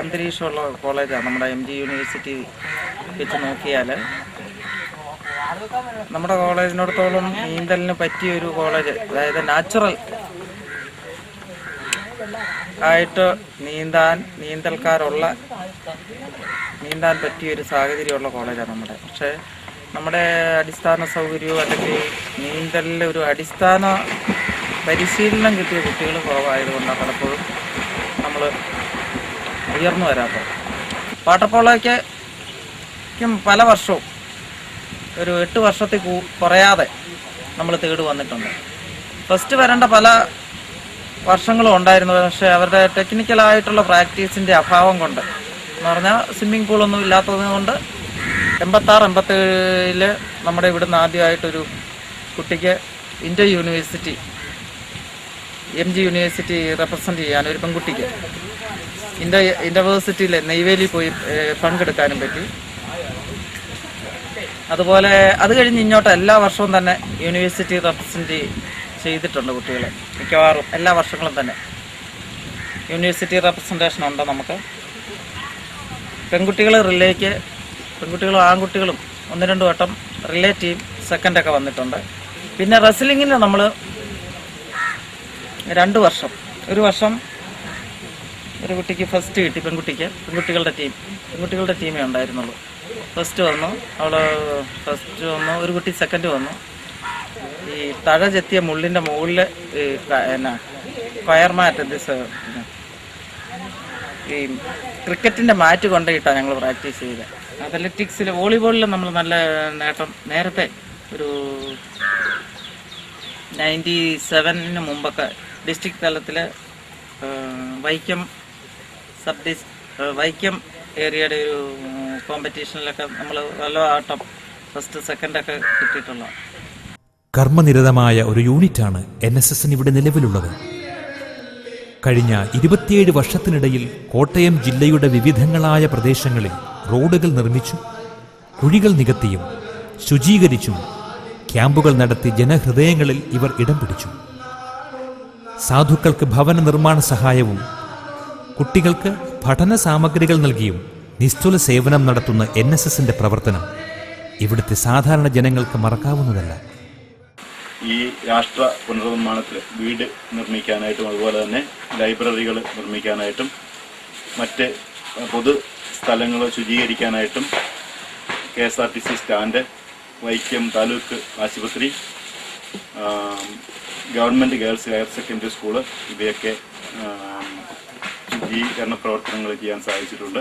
[SPEAKER 16] അന്തരീക്ഷമുള്ള കോളേജാണ് നമ്മുടെ MG യൂണിവേഴ്സിറ്റി വെച്ച് നോക്കിയാൽ. നമ്മുടെ കോളേജിനോടത്തോളം നീന്തലിന് പറ്റിയൊരു കോളേജ്, അതായത് നാച്ചുറൽ ആയിട്ട് നീന്താൻ പറ്റിയൊരു സാഹചര്യമുള്ള കോളേജാണ് നമ്മുടെ. പക്ഷേ നമ്മുടെ അടിസ്ഥാന സൗകര്യവും അല്ലെങ്കിൽ നീന്തലിൽ ഒരു അടിസ്ഥാന പരിശീലനം കിട്ടിയ കുട്ടികൾ കുറവായതുകൊണ്ടാണ് പലപ്പോഴും നമ്മൾ ഉയർന്നു വരാത്തത്. പാട്ടപ്പോളയ്ക്കും പല വർഷവും ഒരു 8 വർഷത്തിൽ കുറയാതെ നമ്മൾ തേടി വന്നിട്ടുണ്ട്. ഫസ്റ്റ് വരേണ്ട പല വർഷങ്ങളും ഉണ്ടായിരുന്നു. പക്ഷേ അവരുടെ ടെക്നിക്കലായിട്ടുള്ള പ്രാക്ടീസിൻ്റെ അഭാവം കൊണ്ട്, എന്ന് പറഞ്ഞാൽ സ്വിമ്മിംഗ് പൂളൊന്നും ഇല്ലാത്തത് കൊണ്ട് 86-87 നമ്മുടെ ഇവിടുന്ന് ആദ്യമായിട്ടൊരു കുട്ടിക്ക് Inter university MG university represent ചെയ്യാൻ ഒരു പെൺകുട്ടിക്ക് യൂണിവേഴ്സിറ്റിയിലെ നെയ്വേലി പോയി പങ്കെടുക്കാനും പറ്റി. അതുപോലെ അത് കഴിഞ്ഞ് ഇങ്ങോട്ട് എല്ലാ വർഷവും തന്നെ യൂണിവേഴ്സിറ്റി റെപ്രസെൻ്റ് ചെയ്തിട്ടുണ്ട് കുട്ടികൾ, മിക്കവാറും എല്ലാ വർഷങ്ങളും തന്നെ. യൂണിവേഴ്സിറ്റി റെപ്രസെൻറ്റേഷൻ ഉണ്ട് നമുക്ക്. പെൺകുട്ടികൾ റിലേക്ക്, പെൺകുട്ടികളും ആൺകുട്ടികളും 1-2 വട്ടം റിലേ ടീം സെക്കൻഡൊക്കെ വന്നിട്ടുണ്ട്. പിന്നെ റെസ്ലിങ്ങിൽ നമ്മൾ 2 വർഷം, ഒരു വർഷം ഒരു കുട്ടിക്ക് ഫസ്റ്റ് കിട്ടി, പെൺകുട്ടികളുടെ ടീമേ ഉണ്ടായിരുന്നുള്ളൂ. ഫസ്റ്റ് വന്നു, അവൾ ഫസ്റ്റ് വന്നു, ഒരു കുട്ടി സെക്കൻഡ് വന്നു. ഈ തഴ ചെത്തിയ മുള്ളിൻ്റെ മുകളിൽ സ്ക്വയർ മാറ്റ്, ഈ ക്രിക്കറ്റിൻ്റെ മാറ്റ് കൊണ്ടുപോയിട്ടാണ് ഞങ്ങൾ പ്രാക്ടീസ് ചെയ്തത്. അത്ലറ്റിക്സിൽ, വോളിബോളിൽ നമ്മൾ നല്ല നേട്ടം നേരത്തെ ഒരു 97 മുമ്പൊക്കെ ഡിസ്ട്രിക്ട് തലത്തിൽ വൈക്കം ഏരിയയുടെ ഒരു കോമ്പറ്റീഷനിലൊക്കെ നമ്മൾ നല്ല ആട്ടം ഫസ്റ്റ് സെക്കൻഡൊക്കെ കിട്ടിയിട്ടുള്ള.
[SPEAKER 7] കർമ്മനിരതമായ ഒരു യൂണിറ്റാണ് NSSന് ഇവിടെ നിലവിലുള്ളത്. കഴിഞ്ഞ 27 വർഷത്തിനിടയിൽ കോട്ടയം ജില്ലയുടെ വിവിധങ്ങളായ പ്രദേശങ്ങളിൽ റോഡുകൾ നിർമ്മിച്ചും കുഴികൾ നികത്തിയും ശുചീകരിച്ചും ക്യാമ്പുകൾ നടത്തി ജനഹൃദയങ്ങളിൽ ഇവർ ഇടം പിടിച്ചു. സാധുക്കൾക്ക് ഭവന നിർമ്മാണ സഹായവും കുട്ടികൾക്ക് പഠന സാമഗ്രികൾ നൽകിയും നിസ്തുല സേവനം നടത്തുന്ന NSSന്റെ പ്രവർത്തനം ഇവിടുത്തെ സാധാരണ ജനങ്ങൾക്ക് മറക്കാവുന്നതല്ല.
[SPEAKER 17] ഈ രാഷ്ട്ര പുനർനിർമ്മാണത്തിൽ വീട് നിർമ്മിക്കാനായിട്ടും അതുപോലെ തന്നെ ലൈബ്രറികൾ നിർമ്മിക്കാനായിട്ടും മറ്റ് പൊതു സ്ഥലങ്ങൾ ശുചീകരിക്കാനായിട്ടും KSRTC സ്റ്റാൻഡ്, വൈക്കം താലൂക്ക് ആശുപത്രി, government girls higher secondary school, ഇവയൊക്കെ ശുചീകരണ പ്രവർത്തനങ്ങൾ ചെയ്യാൻ സാധിച്ചിട്ടുണ്ട്.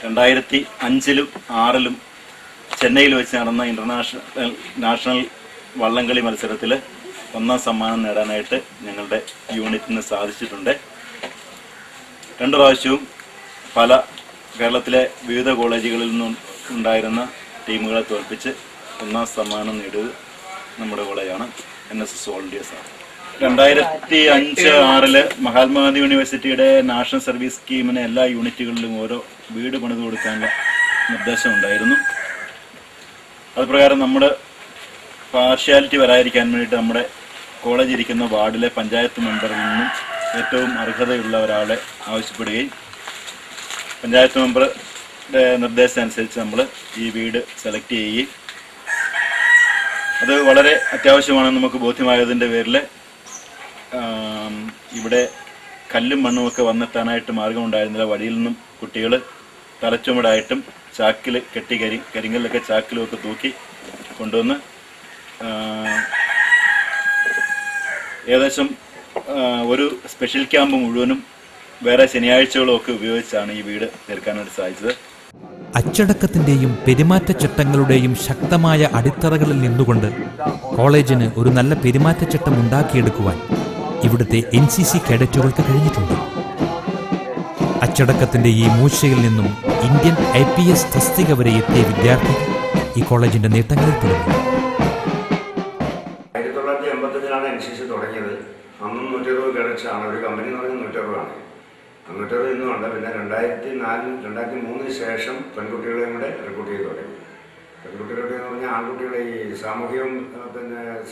[SPEAKER 17] 2005-ലും 2006-ലും ചെന്നൈയിൽ വെച്ച് നടന്ന നാഷണൽ വള്ളംകളി മത്സരത്തിൽ 1ാം സമ്മാനം നേടാനായിട്ട് ഞങ്ങളുടെ യൂണിറ്റിന് സാധിച്ചിട്ടുണ്ട്. 2 പ്രാവശ്യവും പല കേരളത്തിലെ വിവിധ കോളേജുകളിൽ നിന്നും ഉണ്ടായിരുന്ന ടീമുകളെ തോൽപ്പിച്ച് 1ാം സമ്മാനം നേടിയത് നമ്മുടെ കോളേജാണ്, NSS വോളണ്ടിയേഴ്സാണ്. 2005-2006 മഹാത്മാഗാന്ധി യൂണിവേഴ്സിറ്റിയുടെ നാഷണൽ സർവീസ് സ്കീമിന് എല്ലാ യൂണിറ്റുകളിലും ഓരോ വീട് പണിത് കൊടുക്കാനുള്ള നിർദ്ദേശം ഉണ്ടായിരുന്നു. അതുപ്രകാരം നമ്മുടെ പാർഷ്യാലിറ്റി വരാതിരിക്കാൻ വേണ്ടിയിട്ട് നമ്മുടെ കോളേജ് ഇരിക്കുന്ന വാർഡിലെ പഞ്ചായത്ത് മെമ്പറിൽ നിന്നും ഏറ്റവും അർഹതയുള്ള ഒരാളെ ആവശ്യപ്പെടുകയും പഞ്ചായത്ത് മെമ്പറുടെ നിർദ്ദേശം അനുസരിച്ച് നമ്മൾ ഈ വീട് സെലക്ട് ചെയ്യുകയും അത് വളരെ അത്യാവശ്യമാണെന്ന് നമുക്ക് ബോധ്യമായതിൻ്റെ പേരിൽ ഇവിടെ കല്ലും മണ്ണുമൊക്കെ വന്നെത്താനായിട്ട് മാർഗമുണ്ടായിരുന്നില്ല. വഴിയിൽ നിന്നും കുട്ടികൾ തലച്ചുമടായിട്ടും ചാക്കിൽ കെട്ടി കരിങ്കല്ലൊക്കെ ചാക്കിലുമൊക്കെ തൂക്കി കൊണ്ടുവന്ന് ഏകദേശം ഒരു സ്പെഷ്യൽ ക്യാമ്പ് മുഴുവനും വേറെ ശനിയാഴ്ചകളും ഒക്കെ ഉപയോഗിച്ചാണ് ഈ വീട് തീർക്കാനായിട്ട് സാധിച്ചത്.
[SPEAKER 7] അച്ചടക്കത്തിന്റെയും പെരുമാറ്റച്ചട്ടങ്ങളുടെയും ശക്തമായ അടിത്തറകളിൽ നിന്നുകൊണ്ട് കോളേജിന് ഒരു നല്ല പെരുമാറ്റച്ചട്ടം ഉണ്ടാക്കിയെടുക്കുവാൻ ഇവിടുത്തെ NCC കേഡറ്റുകൾക്ക് കഴിഞ്ഞിട്ടുണ്ട്. അച്ചടക്കത്തിന്റെ ഈ മൂശയിൽ നിന്നും ഇന്ത്യൻ IPS തസ്തിക വരെ എത്തിയ വിദ്യാർത്ഥികൾ ഈ കോളേജിന്റെ നേട്ടങ്ങളിൽ തുടങ്ങി.
[SPEAKER 9] 1985-ലാണ് NCC തുടങ്ങിയത്. അന്നും 160 കേഡറ്റ്സാണ്. ഒരു കമ്പനി എന്ന് പറഞ്ഞാൽ 160ആണ്. 160 ഇന്നുമുണ്ട്. പിന്നെ 2003 ശേഷം പെൺകുട്ടികളെയും കൂടെ റിക്രൂട്ട് ചെയ്ത് തുടങ്ങി. പെൺകുട്ടികളുടെ എന്ന് പറഞ്ഞാൽ ആൺകുട്ടികളെ ഈ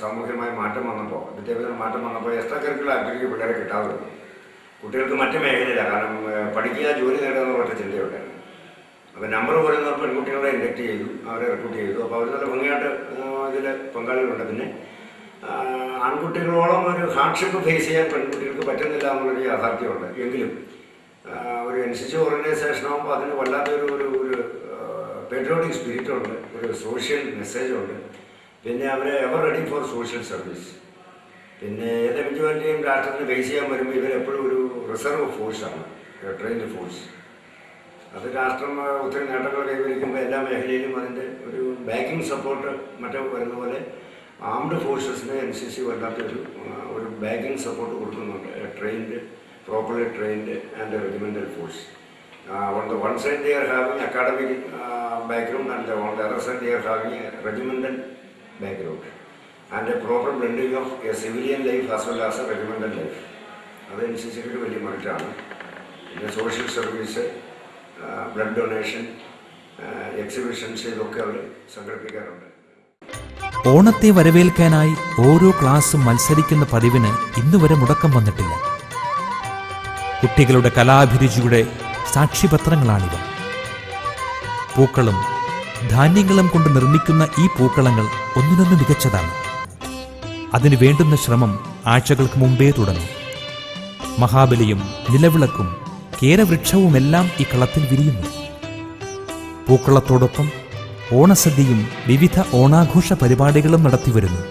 [SPEAKER 9] സാമൂഹികമായ മാറ്റം വന്നപ്പോൾ, വിദ്യാഭ്യാസ മാറ്റം വന്നപ്പോൾ എക്സ്ട്രാ കരിക്കുലർ ആക്ടിവിറ്റി പിള്ളേരെ കിട്ടാതെ വന്നു. കുട്ടികൾക്ക് മറ്റു മേഖലയില്ല, കാരണം പഠിക്കുക, ജോലി നേടുക എന്നുള്ള ഒറ്റ ചിന്തയുണ്ടായിരുന്നു. അപ്പോൾ നമ്പർ പറയുന്ന പെൺകുട്ടികളെ ഇൻഡക്ട് ചെയ്തു, അവരെ റിക്രൂട്ട് ചെയ്തു. അപ്പോൾ അവർ നല്ല ഭംഗിയായിട്ട് ഇതിൽ പങ്കാളികളുണ്ട്. പിന്നെ ആൺകുട്ടികളോളം ഒരു ഹാർഡ്ഷിപ്പ് ഫേസ് ചെയ്യാൻ പെൺകുട്ടികൾക്ക് പറ്റുന്നില്ല എന്നുള്ളൊരു യാഥാർത്ഥ്യമുണ്ട്. എങ്കിലും ഒരു NCC ഓർഗനൈസേഷനാകുമ്പോൾ അതിന് വല്ലാത്തൊരു ഒരു പേട്രിയോട്ടിക് സ്പിരിറ്റുണ്ട്, ഒരു സോഷ്യൽ മെസ്സേജുണ്ട്. പിന്നെ അവർ ever ready for social service. പിന്നെ ഏത് ഇൻഡിവിജ്വാലിറ്റിയും രാഷ്ട്രത്തിന് ഫേസ് ചെയ്യാൻ വരുമ്പോൾ ഇവരെപ്പോഴും ഒരു റിസർവ് ഫോഴ്സാണ്, ട്രെയിൻഡ് ഫോഴ്സ്. അത് രാഷ്ട്രം ഒത്തിരി നേട്ടങ്ങൾ കൈവരിക്കുമ്പോൾ എല്ലാ മേഖലയിലും അതിൻ്റെ ഒരു ബാക്കിംഗ് സപ്പോർട്ട് മറ്റു വരുന്ന പോലെ ആംഡ് ഫോഴ്സസിന് NCC വല്ലാത്തൊരു ബാക്കിംഗ് സപ്പോർട്ട് കൊടുക്കുന്നുണ്ട്. Trained, properly trained and a regimental force. On the one side they are having academic background, and on the other side they are having a regimental background and a proper blending of a civilian life as well as a regimental life. അത് NCCക്ക് വലിയ മെറിറ്റാണ്. പിന്നെ social service, blood donation, exhibitions, ഇതൊക്കെ അവർ സംഘടിപ്പിക്കാറുണ്ട്.
[SPEAKER 7] ഓണത്തെ വരവേൽക്കാനായി ഓരോ ക്ലാസ്സും മത്സരിക്കുന്ന പതിവിന് ഇന്നുവരെ മുടക്കം വന്നിട്ടില്ല. കുട്ടികളുടെ കലാഭിരുചിയുടെ സാക്ഷ്യപത്രങ്ങളാണിവ. പൂക്കളും ധാന്യങ്ങളും കൊണ്ട് നിർമ്മിക്കുന്ന ഈ പൂക്കളങ്ങൾ ഒന്നിനൊന്ന് മികച്ചതാണ്. അതിന് വേണ്ടുന്ന ശ്രമം ആഴ്ചകൾക്ക് മുമ്പേ തുടങ്ങും. മഹാബലിയും നിലവിളക്കും കേരവൃക്ഷവുമെല്ലാം ഈ കളത്തിൽ വിരിയുന്നു. പൂക്കളത്തോടൊപ്പം ഓണസദ്യയും വിവിധ ഓണാഘോഷ പരിപാടികളും നടത്തിവരുന്നു.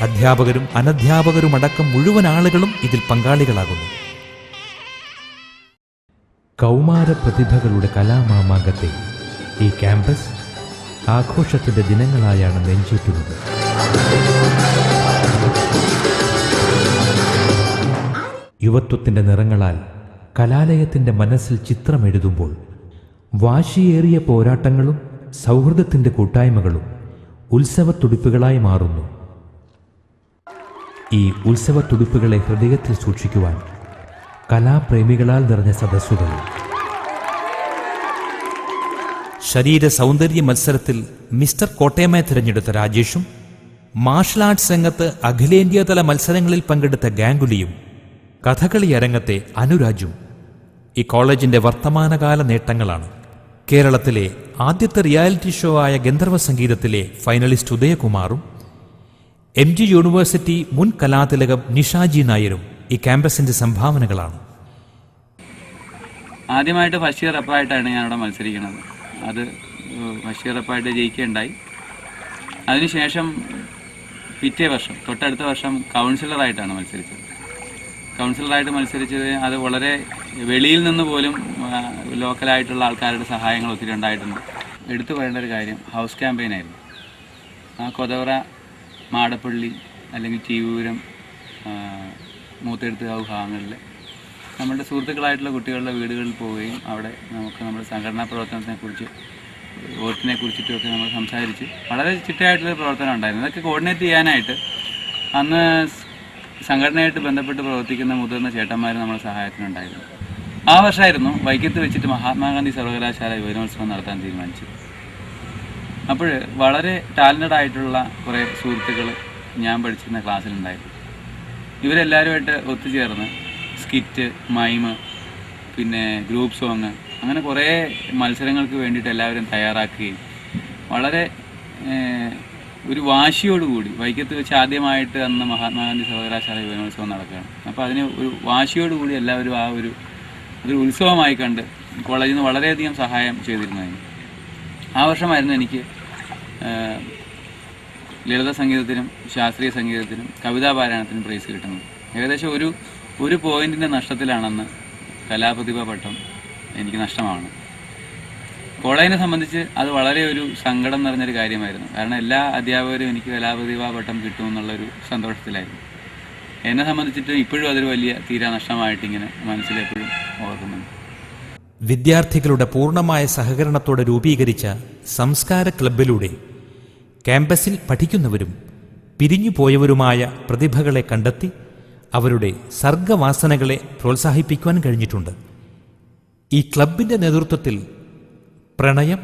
[SPEAKER 7] അധ്യാപകരും അനധ്യാപകരുമടക്കം മുഴുവൻ ആളുകളും ഇതിൽ പങ്കാളികളാകുന്നു. കൗമാര പ്രതിഭകളുടെ കലാമാമാങ്കത്തെ ഈ ക്യാമ്പസ് ആഘോഷത്തിന്റെ ദിനങ്ങളായാണ് നെഞ്ചേറ്റുന്നത്. യുവത്വത്തിന്റെ നിറങ്ങളാൽ കലാലയത്തിന്റെ മനസ്സിൽ ചിത്രമെഴുതുമ്പോൾ വാശിയേറിയ പോരാട്ടങ്ങളും സൗഹൃദത്തിന്റെ കൂട്ടായ്മകളും ഉത്സവത്തുടിപ്പുകളായി മാറുന്നു. ഈ ഉത്സവത്തുടിപ്പുകളെ ഹൃദയത്തിൽ സൂക്ഷിക്കുവാൻ കലാപ്രേമികളാൽ നിറഞ്ഞ സദസ്സുകൾ. ശരീര സൗന്ദര്യ മത്സരത്തിൽ മിസ്റ്റർ കോട്ടയമായി തിരഞ്ഞെടുത്ത രാജേഷും മാർഷൽ ആർട്സ് രംഗത്ത് അഖിലേന്ത്യാതല മത്സരങ്ങളിൽ പങ്കെടുത്ത ഗാംഗുലിയും കഥകളി അരങ്ങത്തെ അനുരാജും ഈ കോളേജിന്റെ വർത്തമാനകാല നേട്ടങ്ങളാണ്. കേരളത്തിലെ ആദ്യത്തെ റിയാലിറ്റി ഷോ ആയ ഗന്ധർവ സംഗീതത്തിലെ ഫൈനലിസ്റ്റ് ഉദയകുമാറും MG യൂണിവേഴ്സിറ്റി മുൻ കലാതിലകം നിഷാജി നായരും ഈ ക്യാമ്പസിന്റെ സംഭാവനകളാണ്.
[SPEAKER 18] ആദ്യമായിട്ട് ഫസ്റ്റ് ഇയർ റപ്പായിട്ടാണ് ഞാനിവിടെ മത്സരിക്കുന്നത്. അത് ഫസ്റ്റ് ഇയർ റപ്പായിട്ട് ജയിക്കുകയുണ്ടായി. അതിനുശേഷം പിറ്റേ വർഷം തൊട്ടടുത്ത വർഷം കൗൺസിലറായിട്ടാണ് മത്സരിച്ചത്. കൗൺസിലറായിട്ട് മത്സരിച്ചത് അത് വളരെ വെളിയിൽ നിന്ന് പോലും ലോക്കലായിട്ടുള്ള ആൾക്കാരുടെ സഹായങ്ങൾ ഒത്തിരി ഉണ്ടായിട്ടുണ്ട്. എടുത്തു പറയേണ്ട ഒരു കാര്യം ഹൗസ് ക്യാമ്പയിനായിരുന്നു. ആ കൊതവറ, മാടപ്പള്ളി അല്ലെങ്കിൽ ചീവൂരം, മൂത്തെടുത്തുകാവ് ഭാഗങ്ങളിൽ നമ്മുടെ സുഹൃത്തുക്കളായിട്ടുള്ള കുട്ടികളുടെ വീടുകളിൽ പോവുകയും അവിടെ നമുക്ക് നമ്മുടെ സംഘടനാ പ്രവർത്തനത്തെക്കുറിച്ച് വോട്ടിനെ കുറിച്ചിട്ടുമൊക്കെ നമ്മൾ സംസാരിച്ച് വളരെ ചിട്ടയായിട്ടുള്ള പ്രവർത്തനം ഉണ്ടായിരുന്നു. അതൊക്കെ കോർഡിനേറ്റ് ചെയ്യാനായിട്ട് അന്ന് സംഘടനയായിട്ട് ബന്ധപ്പെട്ട് പ്രവർത്തിക്കുന്ന മുതിർന്ന ചേട്ടന്മാർ നമ്മുടെ സഹായത്തിനുണ്ടായിരുന്നു. ആ വർഷമായിരുന്നു വൈക്കത്ത് വെച്ചിട്ട് മഹാത്മാഗാന്ധി സർവകലാശാല യുവജനോത്സവം നടത്താൻ തീരുമാനിച്ചത്. അപ്പോൾ വളരെ ടാലൻറ്റഡ് ആയിട്ടുള്ള കുറേ സുഹൃത്തുക്കൾ ഞാൻ പഠിച്ചിരുന്ന ക്ലാസ്സിലുണ്ടായിരുന്നു. ഇവരെല്ലാവരുമായിട്ട് ഒത്തുചേർന്ന് സ്കിറ്റ്, മൈമ്, പിന്നെ ഗ്രൂപ്പ് സോങ്, അങ്ങനെ കുറേ മത്സരങ്ങൾക്ക് വേണ്ടിയിട്ട് എല്ലാവരും തയ്യാറാക്കുകയും വളരെ ഒരു വാശിയോടുകൂടി വൈക്കത്ത് വെച്ച് ആദ്യമായിട്ട് അന്ന് മഹാത്മാഗാന്ധി സർവകലാശാല യുവജനോത്സവം നടക്കുകയാണ്. അപ്പോൾ അതിന് ഒരു വാശിയോടുകൂടി എല്ലാവരും ആ ഒരു ഉത്സവമായി കണ്ട് കോളേജിൽ നിന്ന് വളരെയധികം സഹായം ചെയ്തിരുന്നതിന്. ആ വർഷമായിരുന്നു എനിക്ക് ലളിത സംഗീതത്തിനും ശാസ്ത്രീയ സംഗീതത്തിനും കവിതാ പാരായണത്തിനും പ്രൈസ് കിട്ടുന്നത്. ഏകദേശം ഒരു പോയിന്റിൻ്റെ നഷ്ടത്തിലാണെന്ന് കലാപ്രതിഭ പട്ടം എനിക്ക് നഷ്ടമാണ്. കോളേജിനെ സംബന്ധിച്ച് അത് വളരെ ഒരു സങ്കടം നിറഞ്ഞൊരു കാര്യമായിരുന്നു. കാരണം എല്ലാ അധ്യാപകരും എനിക്ക് കലാപ്രതിഭ പട്ടം കിട്ടുമെന്നുള്ളൊരു സന്തോഷത്തിലായിരുന്നു. എന്നെ സംബന്ധിച്ചിട്ട് ഇപ്പോഴും അതൊരു വലിയ തീരാ നഷ്ടമായിട്ടിങ്ങനെ മനസ്സിലെപ്പോഴും ഓർക്കുന്നുണ്ട്.
[SPEAKER 7] വിദ്യാർത്ഥികളുടെ പൂർണ്ണമായ സഹകരണത്തോടെ രൂപീകരിച്ച സംസ്കാര ക്ലബ്ബിലൂടെ ക്യാമ്പസിൽ പഠിക്കുന്നവരും പിരിഞ്ഞുപോയവരുമായ പ്രതിഭകളെ കണ്ടെത്തി അവരുടെ സർഗവാസനകളെ പ്രോത്സാഹിപ്പിക്കുവാൻ കഴിഞ്ഞിട്ടുണ്ട്. ഈ ക്ലബിൻ്റെ നേതൃത്വത്തിൽ പ്രണയം,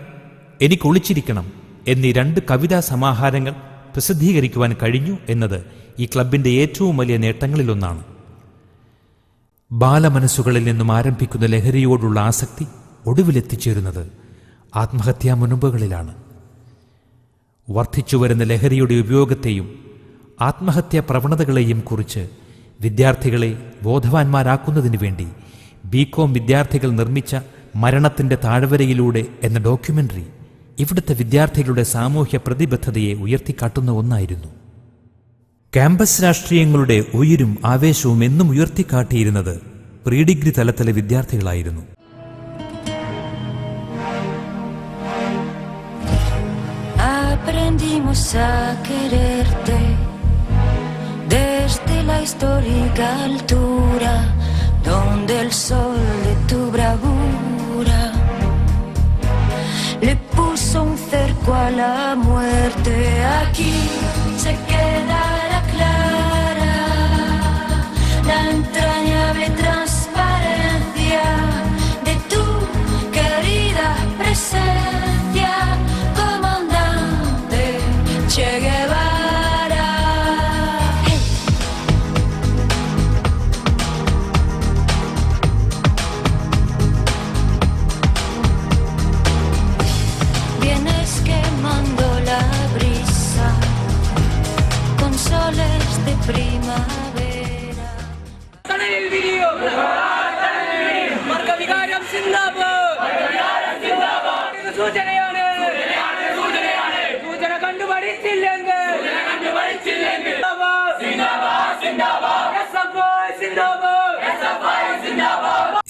[SPEAKER 7] എനിക്കൊളിച്ചിരിക്കണം എന്നീ 2 കവിതാ സമാഹാരങ്ങൾ പ്രസിദ്ധീകരിക്കുവാൻ കഴിഞ്ഞു എന്നത് ഈ ക്ലബിൻ്റെ ഏറ്റവും വലിയ നേട്ടങ്ങളിലൊന്നാണ്. ബാലമനസ്സുകളിൽ നിന്നും ആരംഭിക്കുന്ന ലഹരിയോടുള്ള ആസക്തി ഒടുവിലെത്തിച്ചേരുന്നത് ആത്മഹത്യാ മുൻപുകളിലാണ്. വർദ്ധിച്ചുവരുന്ന ലഹരിയുടെ ഉപയോഗത്തെയും ആത്മഹത്യാ പ്രവണതകളെയും കുറിച്ച് വിദ്യാർത്ഥികളെ ബോധവാന്മാരാക്കുന്നതിന് വേണ്ടി BCom വിദ്യാർത്ഥികൾ നിർമ്മിച്ച മരണത്തിൻ്റെ താഴ്വരയിലൂടെ എന്ന ഡോക്യുമെൻ്ററി ഇവിടുത്തെ വിദ്യാർത്ഥികളുടെ സാമൂഹ്യ പ്രതിബദ്ധതയെ ഉയർത്തിക്കാട്ടുന്ന ഒന്നായിരുന്നു. ക്യാമ്പസ് രാഷ്ട്രീയങ്ങളുടെ ഉയിരും ആവേശവും എന്നും ഉയർത്തിക്കാട്ടിയിരുന്നത് പ്രീ ഡിഗ്രി തലത്തിലെ വിദ്യാർത്ഥികളായിരുന്നു.
[SPEAKER 19] Aprendimos a quererte desde la histórica altura donde el sol de tu bravura le puso un cerco a la muerte. Aquí se quedará clara la entrañable transparencia de tu querida presencia, comandante Che Guevara. primavera.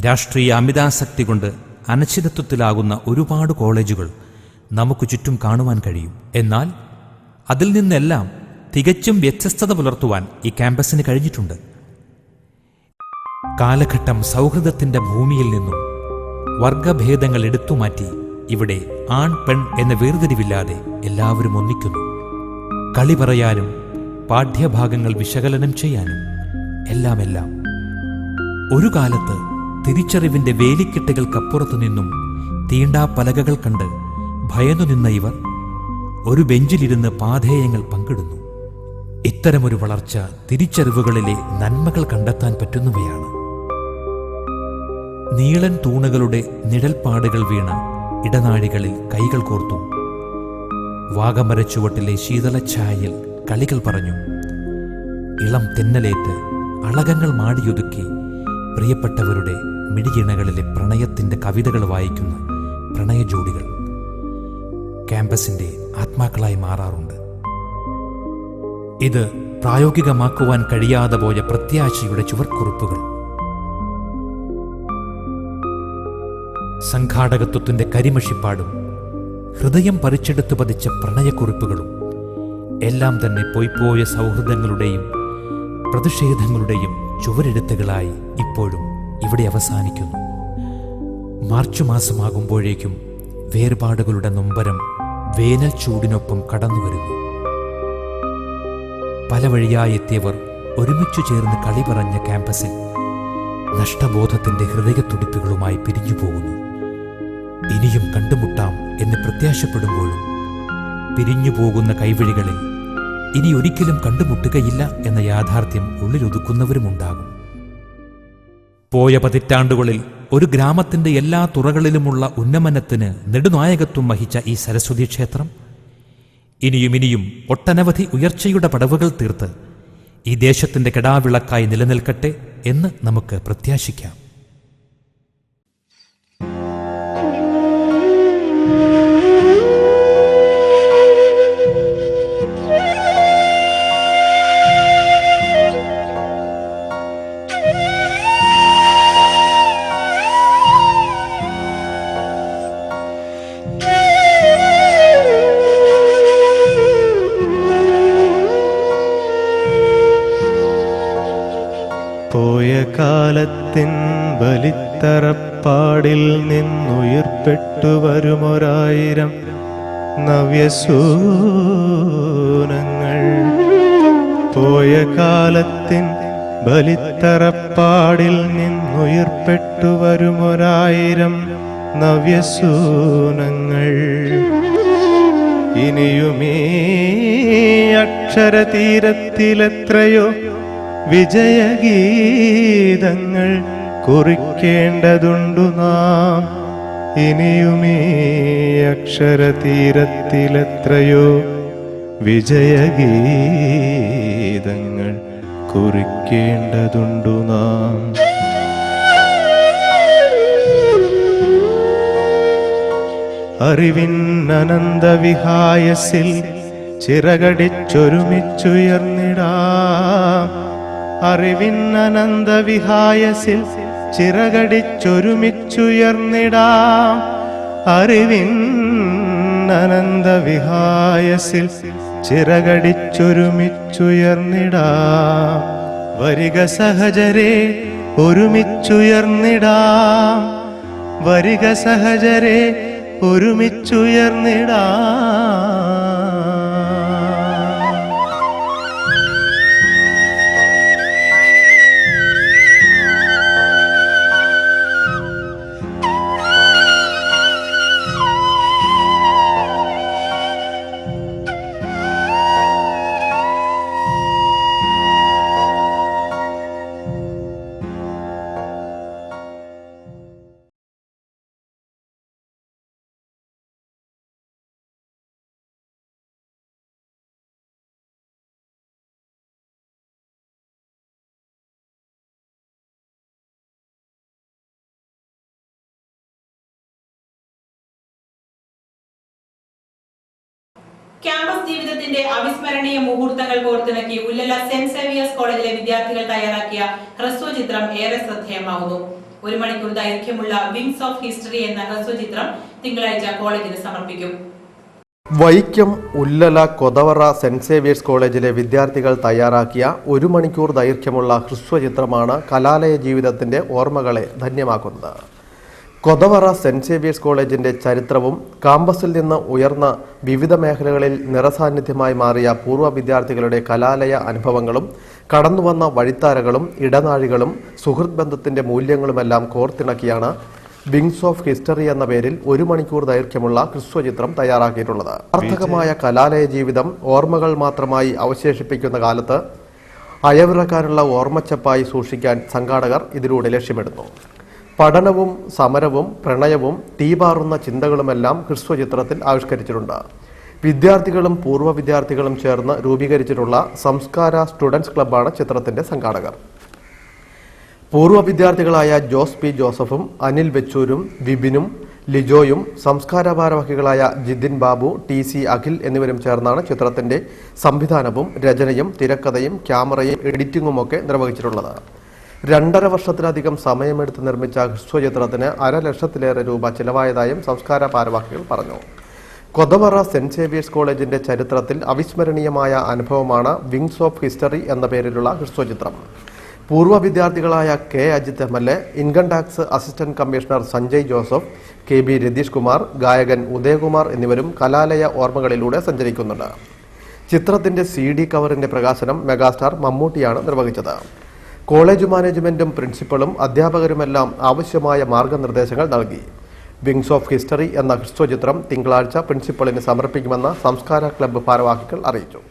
[SPEAKER 7] രാഷ്ട്രീയ അമിതാസക്തി കൊണ്ട് അനിശ്ചിതത്വത്തിലാകുന്ന ഒരുപാട് കോളേജുകൾ നമുക്ക് ചുറ്റും കാണുവാൻ കഴിയും. എന്നാൽ അതിൽ നിന്നെല്ലാം തികച്ചും വ്യത്യസ്തത പുലർത്തുവാൻ ഈ ക്യാമ്പസിന് കഴിഞ്ഞിട്ടുണ്ട്. കാലഘട്ടം സൗഹൃദത്തിന്റെ ഭൂമിയിൽ നിന്നും വർഗഭേദങ്ങൾ എടുത്തുമാറ്റി ഇവിടെ ആൺ പെൺ എന്ന വേർതിരിവില്ലാതെ എല്ലാവരും ഒന്നിക്കുന്നു. കളി പറയാനും പാഠ്യഭാഗങ്ങൾ വിശകലനം ചെയ്യാനും എല്ലാം. ഒരു കാലത്ത് തിരിച്ചറിവിന്റെ വേലിക്കെട്ടുകൾക്കപ്പുറത്തു നിന്നും തീണ്ടാ പലകകൾ കണ്ട് ഭയന്നു നിന്ന ഇവർ ഒരു ബെഞ്ചിലിരുന്ന് പാധേയങ്ങൾ പങ്കിടുന്നു. ഇത്തരമൊരു വളർച്ച തിരിച്ചറിവുകളിലെ നന്മകൾ കണ്ടെത്താൻ പറ്റുന്നവയാണ്. നീളൻ തൂണുകളുടെ നിഴൽപ്പാടുകൾ വീണ ഇടനാഴികളിൽ കൈകൾ കോർത്തു. വാഗമരച്ചുവട്ടിലെ ശീതളഛായയിൽ കളികൾ പറഞ്ഞു. ഇളം തെന്നലേറ്റ് അളകങ്ങൾ മാടിയൊതുക്കി പ്രിയപ്പെട്ടവരുടെ മിടിയിണകളിലെ പ്രണയത്തിന്റെ കവിതകൾ വായിക്കുന്ന പ്രണയജോഡികൾ ക്യാമ്പസിന്റെ ആത്മാക്കളായി മാറാറുണ്ട്. ഇത് പ്രായോഗികമാക്കുവാൻ കഴിയാതെ പോയ പ്രത്യാശയുടെ ചുവർക്കുറിപ്പുകൾ. സംഘാടകത്വത്തിന്റെ കരിമഷിപ്പാടും ഹൃദയം പറിച്ചെടുത്തു പതിച്ച പ്രണയക്കുറിപ്പുകളും എല്ലാം തന്നെ പോയിപ്പോയ സൗഹൃദങ്ങളുടെയും പ്രതിഷേധങ്ങളുടെയും ചുവരെഴുത്തുകളായി ഇപ്പോഴും ഇവിടെ അവസാനിക്കുന്നു. മാർച്ച് മാസമാകുമ്പോഴേക്കും വേർപാടുകളുടെ നൊമ്പരം വേനൽ ചൂടിനൊപ്പം കടന്നുവരുന്നു. പല വഴിയായെത്തിയവർ ഒരുമിച്ചു ചേർന്ന് കളി പറഞ്ഞ ക്യാമ്പസിൽ നഷ്ടബോധത്തിന്റെ ഹൃദയത്തുടിപ്പുകളുമായി പിരിഞ്ഞു പോകുന്നു. ഇനിയും കണ്ടുമുട്ടാം എന്ന് പ്രത്യാശപ്പെടുമ്പോഴും പിരിഞ്ഞു പോകുന്ന കൈവഴികളിൽ ഇനി ഒരിക്കലും കണ്ടുമുട്ടുകയില്ല എന്ന യാഥാർത്ഥ്യം ഉള്ളിലൊതുക്കുന്നവരുമുണ്ടാകും. പോയ പതിറ്റാണ്ടുകളിൽ ഒരു ഗ്രാമത്തിന്റെ എല്ലാ തുറകളിലുമുള്ള ഉന്നമനത്തിന് നെടുനായകത്വം വഹിച്ച ഈ സരസ്വതി ക്ഷേത്രം ഇനിയും ഒട്ടനവധി ഉയർച്ചയുടെ പടവുകൾ തീർത്ത് ഈ ദേശത്തിന്റെ കെടാവിളക്കായി നിലനിൽക്കട്ടെ എന്ന് നമുക്ക് പ്രത്യാശിക്കാം.
[SPEAKER 14] പോയ കാലത്തിൻ ബലിത്തറപ്പാടിൽ നിന്നുയിർപ്പെട്ടു വരുമൊരായിരം നവ്യസൂനങ്ങൾ. പോയ കാലത്തിൻ ബലിത്തറപ്പാടിൽ നിന്നുയിർപ്പെട്ടു വരുമൊരായിരം നവ്യസൂനങ്ങൾ. ഇനിയുമീ അക്ഷരതീരത്തിലെത്രയോ വിജയഗീതങ്ങൾ കുറിക്കേണ്ടതുണ്ടു നാം. ഇനിയുമീ അക്ഷരതീരത്തിലെത്രയോ വിജയഗീതങ്ങൾ കുറിക്കേണ്ടതുണ്ടു നാം. അറിവിന്നനന്തവിഹായസിൽ ചിറകടിച്ചൊരുമിച്ചുയർന്നിടാം. അറിവിന്നനന്തവിഹായസിൽ ചിറകടിച്ചൊരുമിച്ചുയർന്നിടാം. അറിവിന്നനന്തവിഹായസിൽ ചിറകടിച്ചൊരുമിച്ചുയർന്നിടാം. വരിക സഹജരെ ഒരുമിച്ചുയർന്നിടാം. വരിക സഹജരെ ഒരുമിച്ചുയർന്നിടാം.
[SPEAKER 20] ക്യാമ്പസ് ജീവിതത്തിന്റെ അവിസ്മരണീയ മുഹൂർത്തങ്ങൾ കോർത്തിണക്കി ഉല്ലല സെന്റ് സേവിയേഴ്സ് കോളേജിലെ വിദ്യാർത്ഥികൾ തയ്യാറാക്കിയ ഹ്രസ്വചിത്രം ഏറെ ശ്രദ്ധേയമാകുന്നു. 1 മണിക്കൂർ ദൈർഘ്യമുള്ള വിങ്സ് ഓഫ് ഹിസ്റ്ററി എന്ന ഹ്രസ്വചിത്രം തിങ്കളാഴ്ച കോളേജിന് സമർപ്പിക്കും.
[SPEAKER 21] വൈക്കം ഉല്ലല കൊതവറ സെന്റ് സേവിയേഴ്സ് കോളേജിലെ വിദ്യാർത്ഥികൾ തയ്യാറാക്കിയ 1 മണിക്കൂർ ദൈർഘ്യമുള്ള ഹ്രസ്വചിത്രമാണ് കലാലയ ജീവിതത്തിന്റെ ഓർമ്മകളെ ധന്യമാക്കുന്നത്. കൊതവറ സെന്റ് സേവിയേഴ്സ് കോളേജിന്റെ ചരിത്രവും കാമ്പസിൽ നിന്ന് ഉയർന്ന വിവിധ മേഖലകളിൽ നിറസാന്നിധ്യമായി മാറിയ പൂർവ്വ വിദ്യാർത്ഥികളുടെ കലാലയ അനുഭവങ്ങളും കടന്നുവന്ന വഴിത്താരകളും ഇടനാഴികളും സുഹൃത്ത് ബന്ധത്തിന്റെ മൂല്യങ്ങളുമെല്ലാം കോർത്തിണക്കിയാണ് വിങ്സ് ഓഫ് ഹിസ്റ്ററി എന്ന പേരിൽ 1 മണിക്കൂർ ദൈർഘ്യമുള്ള ഹ്രസ്വചിത്രം തയ്യാറാക്കിയിട്ടുള്ളത്. സാർത്ഥകമായ കലാലയ ജീവിതം ഓർമ്മകൾ മാത്രമായി അവശേഷിപ്പിക്കുന്ന കാലത്ത് അയവിറക്കാനുള്ള ഓർമ്മച്ചപ്പായി സൂക്ഷിക്കാൻ സംഘാടകർ ഇതിലൂടെ ലക്ഷ്യമിടുന്നു. പഠനവും സമരവും പ്രണയവും തീപാറുന്ന ചിന്തകളുമെല്ലാം ഹ്രസ്വചിത്രത്തിൽ ആവിഷ്കരിച്ചിട്ടുണ്ട്. വിദ്യാർത്ഥികളും പൂർവ്വ വിദ്യാർത്ഥികളും ചേർന്ന് രൂപീകരിച്ചിട്ടുള്ള സംസ്കാര സ്റ്റുഡൻസ് ക്ലബ്ബാണ് ചിത്രത്തിന്റെ സംഘാടകർ. പൂർവ്വ വിദ്യാർത്ഥികളായ ജോസ് പി ജോസഫും അനിൽ വെച്ചൂരും വിപിനും ലിജോയും സംസ്കാര ഭാരവാഹികളായ ജിതിൻ ബാബു, TC അഖിൽ എന്നിവരും ചേർന്നാണ് ചിത്രത്തിന്റെ സംവിധാനവും രചനയും തിരക്കഥയും ക്യാമറയും എഡിറ്റിംഗുമൊക്കെ നിർവഹിച്ചിട്ടുള്ളത്. 2.5 വർഷത്തിലധികം സമയമെടുത്ത് നിർമ്മിച്ച ഹ്രസ്വചിത്രത്തിന് $500,000 രൂപ ചിലവായതായും സംസ്കാര ഭാരവാഹികൾ പറഞ്ഞു. കൊതവറ സെന്റ് സേവിയേഴ്സ് കോളേജിന്റെ ചരിത്രത്തിൽ അവിസ്മരണീയമായ അനുഭവമാണ് വിങ്സ് ഓഫ് ഹിസ്റ്ററി എന്ന പേരിലുള്ള ഹ്രസ്വചിത്രം. പൂർവ്വ വിദ്യാർത്ഥികളായ K Ajith MLA, income tax assistant commissioner Sanjay Joseph, KB Ratheesh Kumar, ഗായകൻ ഉദയകുമാർ എന്നിവരും കലാലയ ഓർമ്മകളിലൂടെ സഞ്ചരിക്കുന്നുണ്ട്. ചിത്രത്തിന്റെ CD കവറിന്റെ പ്രകാശനം മെഗാസ്റ്റാർ മമ്മൂട്ടിയാണ് നിർവഹിച്ചത്. കോളേജ് മാനേജ്മെന്റും പ്രിൻസിപ്പളും അധ്യാപകരുമെല്ലാം ആവശ്യമായ മാർഗനിർദ്ദേശങ്ങൾ നൽകി. വിങ്സ് ഓഫ് ഹിസ്റ്ററി എന്ന ഹ്രസ്വചിത്രം തിങ്കളാഴ്ച പ്രിൻസിപ്പളിന് സമർപ്പിക്കുമെന്ന് സംസ്കാര ക്ലബ്ബ് ഭാരവാഹികൾ അറിയിച്ചു.